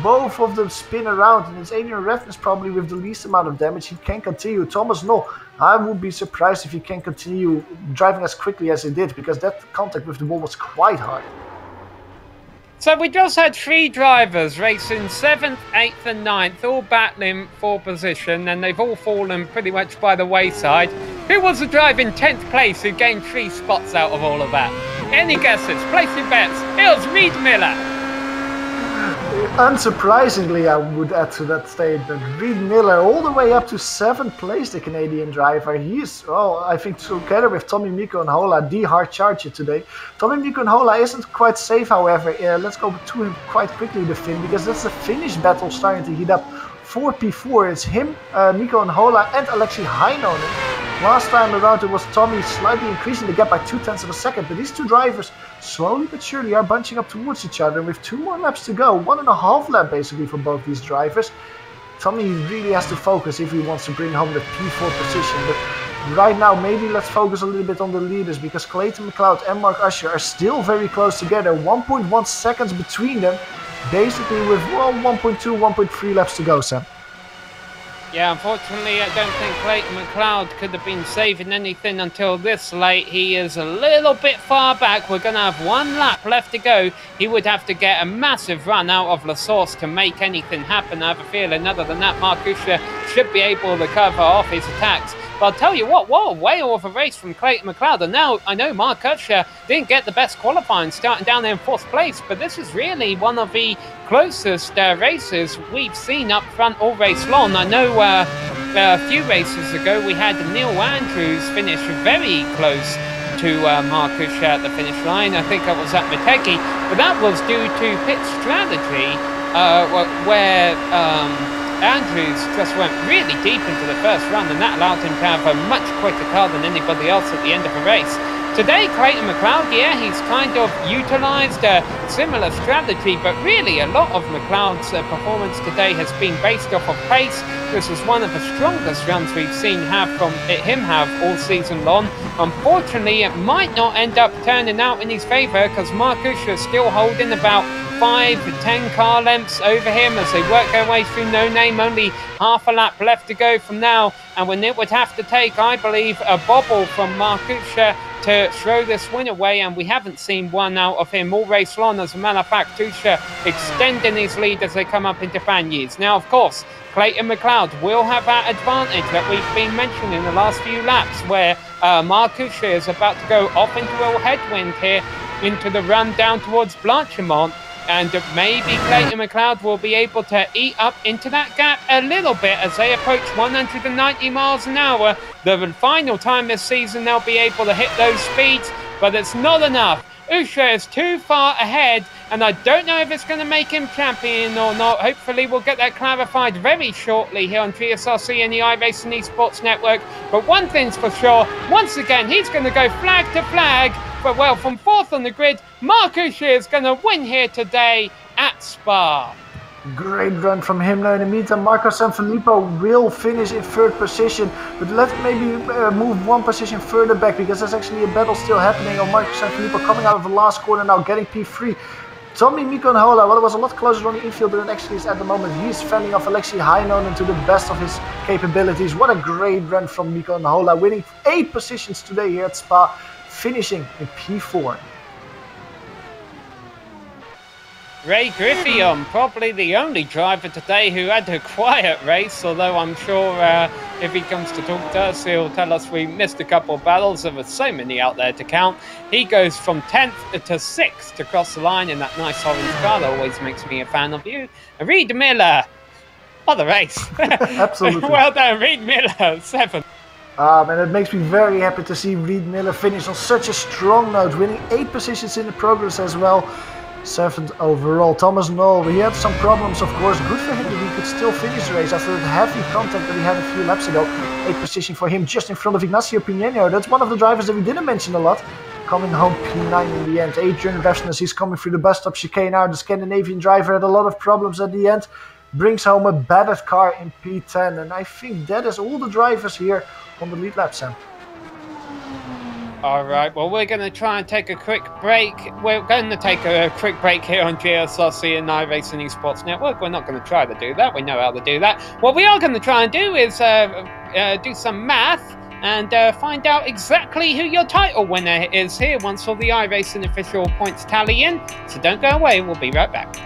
S4: Both of them spin around, and it's Adrian Raffness probably with the least amount of damage. He can continue. Thomas Knoll, I would be surprised if he can continue driving as quickly as he did, because that contact with the wall was quite hard.
S3: So we just had 3 drivers racing 7th, 8th and 9th, all battling for position, and they've all fallen pretty much by the wayside. Who was the driver in 10th place who gained 3 spots out of all of that? Any guesses? Place your bets. It was Reed Miller.
S4: Unsurprisingly, I would add to that statement, Reed Miller all the way up to 7th place, the Canadian driver. He is, I think together with Tommy Mikko and Hola, the hard charger today. Tommy Mikko and Hola isn't quite safe, however. Let's go to him quite quickly, the Finn, because that's the Finnish battle starting to heat up. 4P4, it's him, Mikko and Hola, and Alexi Heinonen. Last time around it was Tommy slightly increasing the gap by 0.2 of a second, but these 2 drivers slowly but surely are bunching up towards each other, and with 2 more laps to go, 1.5 lap basically for both these drivers. Tommy really has to focus if he wants to bring home the P4 position. But right now, maybe let's focus a little bit on the leaders, because Clayton McLeod and Mark Usher are still very close together. 1.1 seconds between them, basically with 1.2, 1.3 laps to go, Sam.
S3: Yeah, unfortunately, I don't think Clayton McLeod could have been saving anything until this late. He is a little bit far back. We're going to have 1 lap left to go. He would have to get a massive run out of La Source to make anything happen. I have a feeling other than that, Mark Usher should be able to cover off his attacks. But I'll tell you what a whale of a race from Clayton McLeod. And now I know Mark Usher didn't get the best qualifying, starting down there in 4th place, but this is really one of the closest races we've seen up front all race long. I know a few races ago we had Neil Andrews finish very close to Mark Usher at the finish line. I think that was at Motegi, but that was due to pit strategy, where Andrews just went really deep into the first run, and that allowed him to have a much quicker car than anybody else at the end of the race. Today, Clayton McLeod, yeah, he's kind of utilised a similar strategy, but really a lot of McLeod's performance today has been based off of pace. This is one of the strongest runs we've seen him have all season long. Unfortunately, it might not end up turning out in his favour, because Mark Usher is still holding about 5 to 10 car lengths over him as they work their way through No Name. Only half a lap left to go from now, and when it would have to take, I believe, a bobble from Mark Usher to throw this win away, and we haven't seen one out of him all race long. As a matter of fact, Usher extending his lead as they come up into Fanyes. Now, of course, Clayton McLeod will have that advantage that we've been mentioning in the last few laps, where Mark Usher is about to go off into a headwind here into the run down towards Blanchimont. And maybe Clayton McLeod will be able to eat up into that gap a little bit as they approach 190 miles an hour. The final time this season they'll be able to hit those speeds, but it's not enough. Usher is too far ahead, and I don't know if it's going to make him champion or not. Hopefully we'll get that clarified very shortly here on GSRC and the iRacing Esports Network. But one thing's for sure, once again, he's going to go flag to flag. But well, from 4th on the grid, Mark Usher is going to win here today at Spa.
S4: Great run from him. Now in the meantime, Marco Sanfilippo will finish in 3rd position, but let's maybe move 1 position further back, because there's actually a battle still happening on Marco Sanfilippo coming out of the last corner now, getting P3. Tommy Mikonhola, well, it was a lot closer on the infield than it actually is at the moment. He's fending off Alexei Heinonen to the best of his capabilities. What a great run from Mikonhola, winning 8 positions today here at Spa, finishing in P4.
S3: Ray Griffithon, probably the only driver today who had a quiet race, although I'm sure if he comes to talk to us, he'll tell us we missed a couple of battles. There were so many out there to count. He goes from 10th to 6th to cross the line in that nice orange car. That always makes me a fan of you. Reed Miller, what a race.
S4: Absolutely.
S3: Well done, Reed Miller, 7th.
S4: And it makes me very happy to see Reed Miller finish on such a strong note, winning 8 positions in the progress as well. 7th overall. Thomas Knoll, he had some problems, of course. Good for him that he could still finish the race after the heavy contact that he had a few laps ago. 8th position for him, just in front of Ignacio Pinheiro. That's one of the drivers that we didn't mention a lot. Coming home P9 in the end. Adrian Refsnes, he's coming through the bus stop chicane now. The Scandinavian driver had a lot of problems at the end. Brings home a battered car in P10. And I think that is all the drivers here on the lead lap, Sam.
S3: Alright, well, we're going to try and take a quick break. We're going to take a quick break here on GSRC and iRacing Esports Network. We're not going to try to do that. We know how to do that. What we are going to try and do is do some math and find out exactly who your title winner is here once all the iRacing official points tally in. So don't go away. We'll be right back.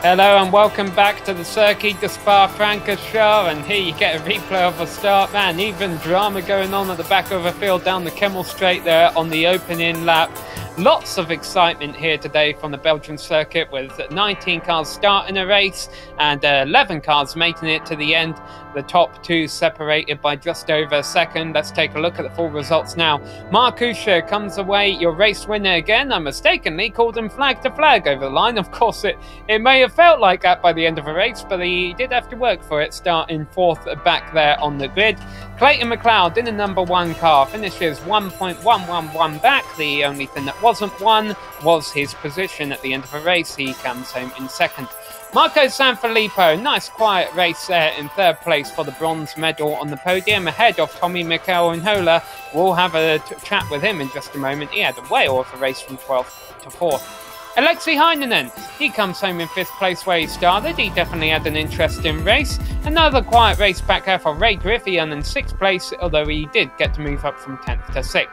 S3: Hello and welcome back to the Circuit de Spa-Francorchamps, and here you get a replay of the start. Man, even drama going on at the back of the field down the Kemmel Straight there on the opening lap. Lots of excitement here today from the Belgian circuit, with 19 cars starting a race and 11 cars making it to the end. The top two separated by just over a second. Let's take a look at the full results now. Mark Usher comes away your race winner again. I mistakenly called him flag to flag over the line. Of course, it may have felt like that by the end of the race, but he did have to work for it, starting fourth back there on the grid. Clayton McLeod in the number one car finishes 1.111 back. The only thing that wasn't won was his position at the end of the race. He comes home in second. Marco Sanfilippo, nice quiet race there in third place for the bronze medal on the podium, ahead of Tommy Mikael-Nhola. We'll have a chat with him in just a moment. He had a whale of a race from 12th to 4th. Alexi Heinonen, he comes home in 5th place where he started. He definitely had an interesting race. Another quiet race back there for Ray Griffey in 6th place, although he did get to move up from 10th to 6th.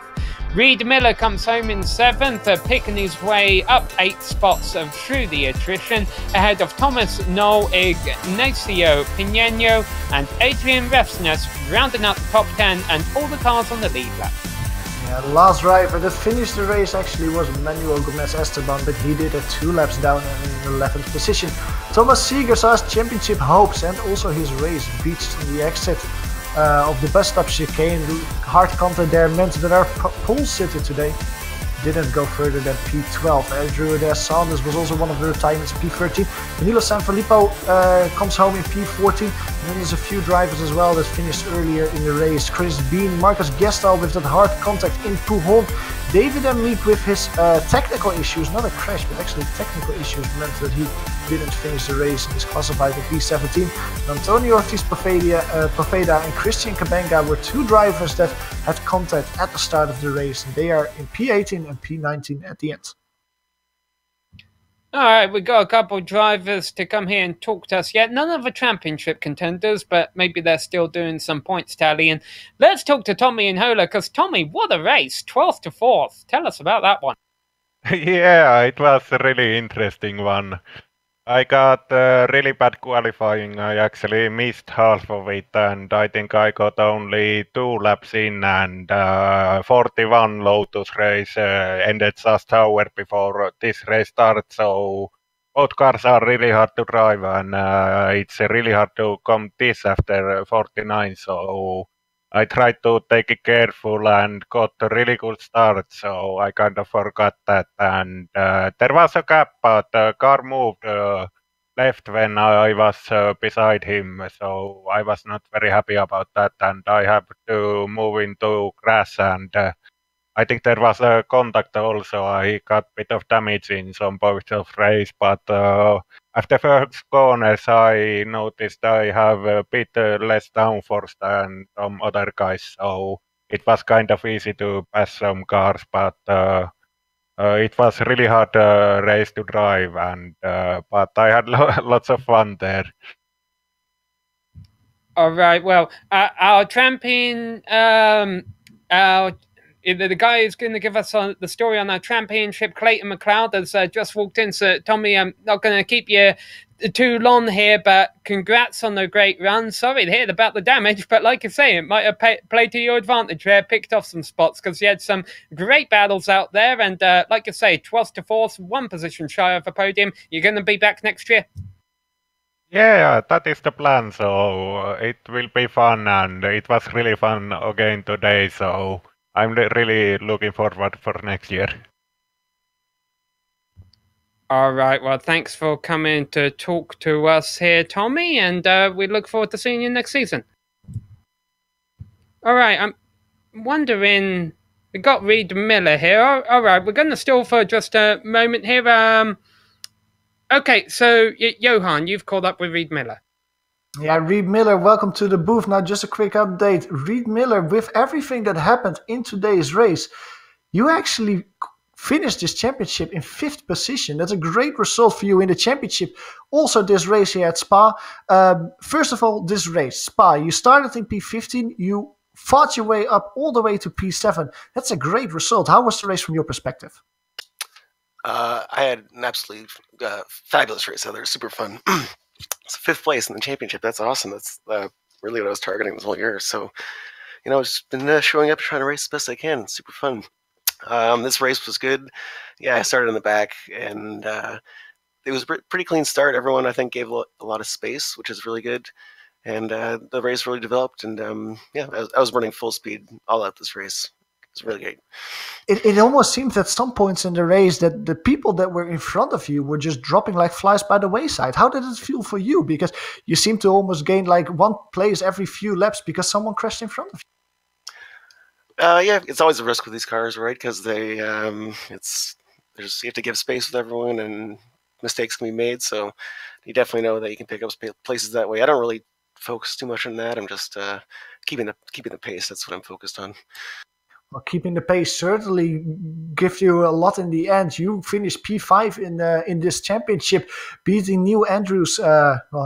S3: Reed Miller comes home in 7th, picking his way up 8 spots through the attrition, ahead of Thomas Noel, Ignacio Pineno and Adrian Refsnes, rounding out the top 10 and all the cars on the lead lap.
S4: Yeah, the last driver that finished the race actually was Manuel Gomez Esteban, but he did it 2 laps down in 11th position. Thomas Seeger saw his championship hopes and also his race beached in the exit of the bus stop chicane. Hard contact there meant that our pole sitter today didn't go further than P12. Andrew Sanders was also one of the retirements, P13. Danilo Sanfilippo comes home in P14. And then there's a few drivers as well that finished earlier in the race. Chris Bean, Marcus Gestal with that hard contact in Pouhon. David Amick with his technical issues, not a crash, but actually technical issues, meant that he didn't finish the race and is classified in P17. Antonio Ortiz Poveda and Christian Cabenga were 2 drivers that had contact at the start of the race, and they are in P18 and P19 at the end.
S3: Alright, we've got a couple of drivers to come here and talk to us yet. None of the championship contenders, but maybe they're still doing some points tallying. Let's talk to Tommy Nhola, because Tommy, what a race, 12th to 4th. Tell us about that one.
S5: Yeah, it was a really interesting one. I got really bad qualifying. I actually missed half of it, and I think I got only 2 laps in, and 41 Lotus race ended just hour before this race starts. So both cars are really hard to drive, and it's really hard to come this after 49. So I tried to take it careful and got a really good start, so I kind of forgot that. And there was a gap, but the car moved left when I was beside him, so I was not very happy about that. And I have to move into grass, and I think there was a contact also. I got a bit of damage in some points of race, but after first corners, I noticed I have a bit less downforce than some other guys, so it was kind of easy to pass some cars, but it was really hard race to drive, and but I had lots of fun there.
S3: All right, well, our champion, the guy who's going to give us the story on our championship, Clayton McLeod, has just walked in. So, Tommy, I'm not going to keep you too long here, but congrats on the great run. Sorry to hear about the damage, but like I say, it might have played to your advantage there, picked off some spots, because you had some great battles out there. And like I say, 12th to 4th, 1 position shy of a podium. You're going to be back next year?
S5: Yeah, that is the plan. So it will be fun, and it was really fun again today. So I'm really looking forward for next year.
S3: All right. Well, thanks for coming to talk to us here, Tommy, and we look forward to seeing you next season. All right. I'm wondering, we got Reed Miller here. All right. We're going to stall for just a moment here. Okay. So, Johan, you've called up with Reed Miller.
S4: Yeah, Reed Miller, welcome to the booth. Now, just a quick update. Reed Miller, with everything that happened in today's race, you actually finished this championship in 5th position. That's a great result for you in the championship. Also, this race here at Spa. First of all, this race, Spa, you started in P15. You fought your way up all the way to P7. That's a great result. How was the race from your perspective?
S6: I had an absolutely fabulous race. They were super fun. It's 5th place in the championship. That's awesome. That's really what I was targeting this whole year. So, I've just been showing up, trying to race the best I can. It's super fun. This race was good. Yeah, I started in the back, and it was a pretty clean start. Everyone, I think, gave a lot of space, which is really good. And the race really developed, and yeah, I was running full speed all out this race. It's really great.
S4: It almost seems at some points in the race that the people that were in front of you were just dropping like flies by the wayside. How did it feel for you? Because you seem to almost gain like 1 place every few laps because someone crashed in front of you.
S6: Yeah, it's always a risk with these cars, right? Because you have to give space with everyone, and mistakes can be made. So you definitely know that you can pick up places that way. I don't really focus too much on that. I'm just keeping the pace. That's what I'm focused on.
S4: Well, keeping the pace certainly gives you a lot in the end. You finished P5 in this championship, beating Neil Andrews in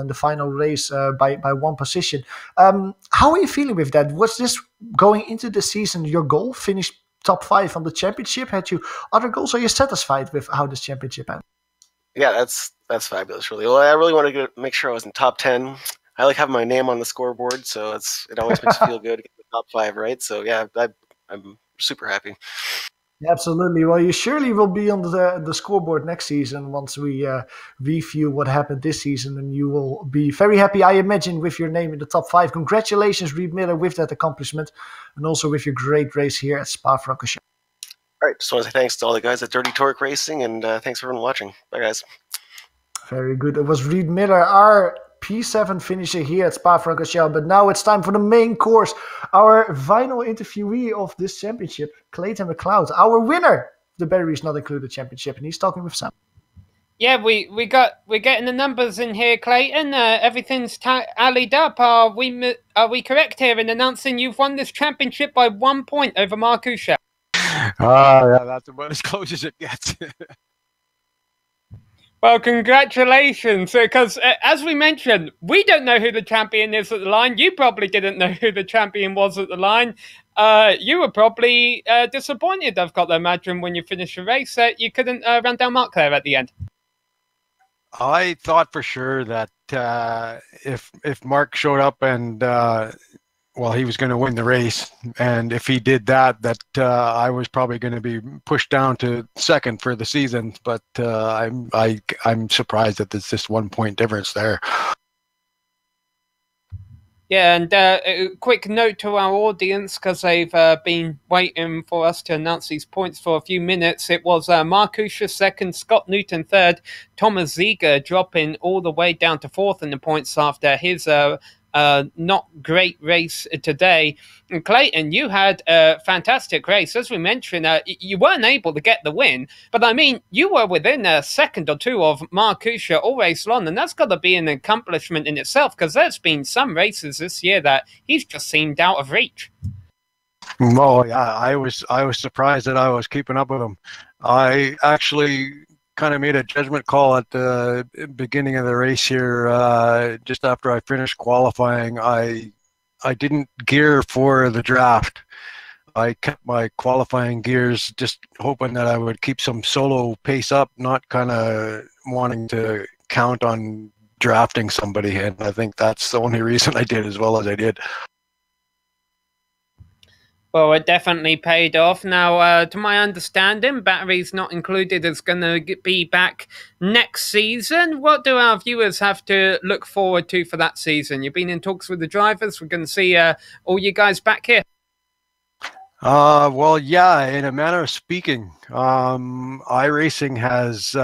S4: the final race by 1 position. How are you feeling with that? Was this going into the season your goal? Finish top 5 on the championship? Had you other goals? Are you satisfied with how this championship ended?
S6: Yeah, that's fabulous. Really, well, I really wanted to make sure I was in top 10. I like having my name on the scoreboard, so it always makes me feel good to get the top 5, right? So yeah, I'm super happy.
S4: Absolutely. Well, you surely will be on the scoreboard next season once we review what happened this season, and you will be very happy, I imagine, with your name in the top 5. Congratulations, Reed Miller, with that accomplishment, and also with your great race here at Spa-Francorchamps.
S6: All right, just want to say thanks to all the guys at Dirty Torque Racing, and thanks for everyone watching. Bye, guys.
S4: Very good. It was Reed Miller, our P7 finisher here at Spa-Francorchamps, but now it's time for the main course. Our final interviewee of this championship, Clayton McLeod, our winner, the Batteries Not Included championship, and he's talking with Sam.
S3: Yeah, we're getting the numbers in here, Clayton. Everything's tallied up. Are we correct here in announcing you've won this championship by 1 point over Markusha?
S7: Yeah, that's about as close as it gets.
S3: Well, congratulations, because as we mentioned, we don't know who the champion is at the line. You probably didn't know who the champion was at the line. You were probably disappointed, I've got to imagine, when you finished the race. You couldn't run down Mark there at the end.
S7: I thought for sure that if Mark showed up and he was going to win the race, and if he did that I was probably going to be pushed down to second for the season. But I'm surprised that there's just 1 point difference there.
S3: Yeah, and a quick note to our audience, because they've been waiting for us to announce these points for a few minutes. It was Markusha second, Scott Newton third, Thomas Ziegler dropping all the way down to fourth in the points after his not great race today. And Clayton, you had a fantastic race. As we mentioned, you weren't able to get the win, but I mean, you were within a second or two of Markusha all race long, and that's got to be an accomplishment in itself, because there's been some races this year that he's just seemed out of reach.
S7: Well, yeah, I was surprised that I was keeping up with him. I actually kind of made a judgment call at the beginning of the race here. Just after I finished qualifying, I didn't gear for the draft. I kept my qualifying gears, just hoping that I would keep some solo pace up, not kind of wanting to count on drafting somebody. And I think that's the only reason I did as well as I did.
S3: Well, it definitely paid off. Now, to my understanding, Batteries Not Included is going to be back next season. What do our viewers have to look forward to for that season? You've been in talks with the drivers. We're going to see all you guys back here.
S7: Well, yeah, in a manner of speaking, iRacing has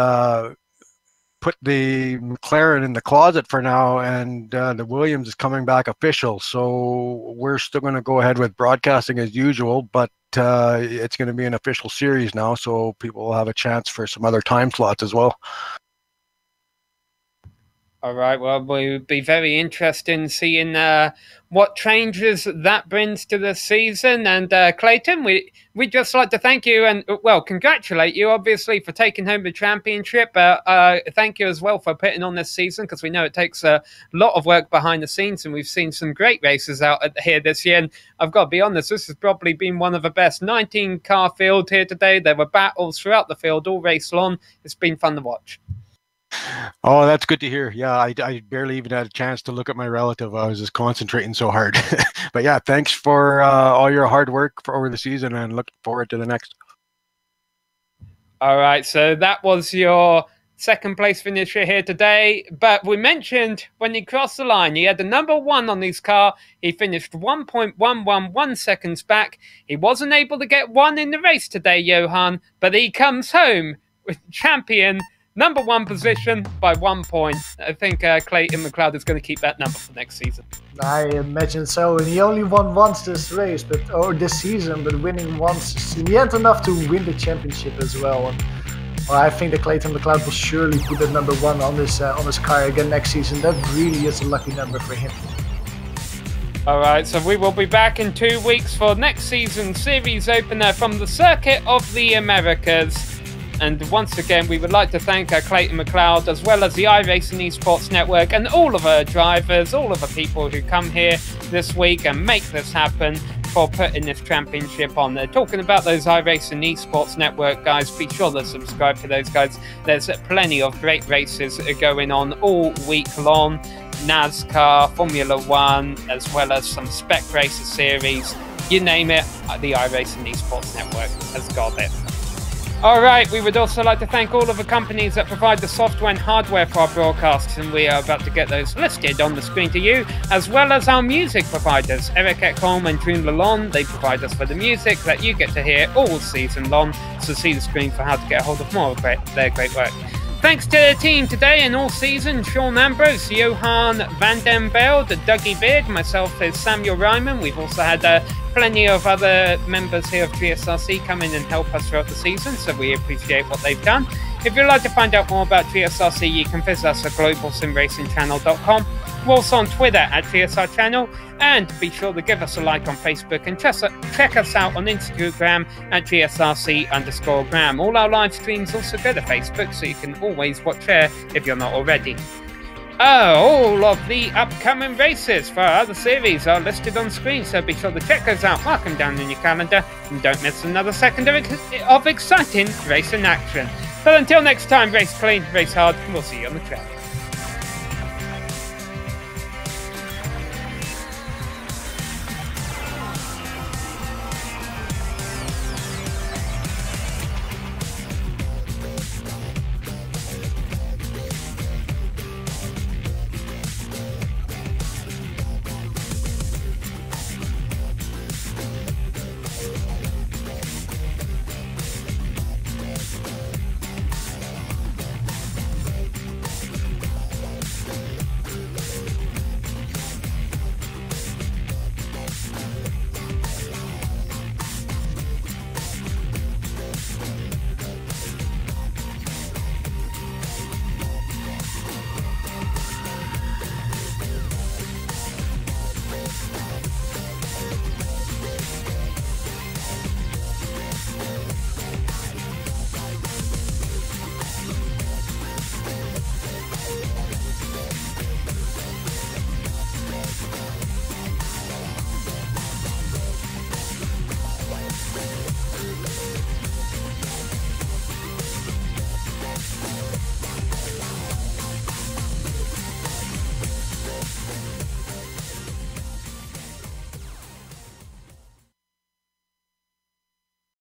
S7: put the McLaren in the closet for now, and the Williams is coming back official. So we're still going to go ahead with broadcasting as usual, but it's going to be an official series now, so people will have a chance for some other time slots as well.
S3: All right, well, we'll be very interested in seeing what changes that brings to the season. And Clayton, we'd just like to thank you and, well, congratulate you, obviously, for taking home the championship. Thank you as well for putting on this season, because we know it takes a lot of work behind the scenes, and we've seen some great races out here this year. And I've got to be honest, this has probably been one of the best 19-car field here today. There were battles throughout the field all race long. It's been fun to watch.
S7: Oh, that's good to hear. Yeah, I barely even had a chance to look at my relative. I was just concentrating so hard. But yeah, thanks for all your hard work over the season, and look forward to the next.
S3: All right, so that was your second place finisher here today. But we mentioned when he crossed the line, he had the number 1 on his car. He finished 1.111 seconds back. He wasn't able to get 1 in the race today, Johan, but he comes home with champion number 1 position by 1 point. I think Clayton McLeod is going to keep that number for next season.
S4: I imagine so. And he only won once this race, or this season, but winning once is in the end enough to win the championship as well. And, well, I think that Clayton McLeod will surely put that number 1 on his car again next season. That really is a lucky number for him.
S3: All right, so we will be back in 2 weeks for next season's series opener from the Circuit of the Americas. And once again, we would like to thank Clayton McLeod, as well as the iRacing Esports Network, and all of our drivers, all of the people who come here this week and make this happen, for putting this championship on. Talking about those iRacing Esports Network guys, be sure to subscribe to those guys. There's plenty of great races going on all week long. NASCAR, Formula One, as well as some Spec Racer series. You name it, the iRacing Esports Network has got it. All right, we would also like to thank all of the companies that provide the software and hardware for our broadcasts, and we are about to get those listed on the screen to you, as well as our music providers, Eric Ekholm and June Lalonde. They provide us with the music that you get to hear all season long, so see the screen for how to get a hold of more of their great work. Thanks to the team today and all season: Sean Ambrose, Johan van den Velde, Dougie Beard, myself is Samuel Ryman. We've also had plenty of other members here of GSRC come in and help us throughout the season, so we appreciate what they've done. If you'd like to find out more about GSRC, you can visit us at globalsimracingchannel.com. We're also on Twitter at GSR Channel, and be sure to give us a like on Facebook and check us out on Instagram at GSRC_gram. All our live streams also go to Facebook, so you can always watch there if you're not already. All of the upcoming races for our other series are listed on screen, so be sure to check those out, mark them down in your calendar, and don't miss another second of exciting racing action. But until next time, race clean, race hard, and we'll see you on the track.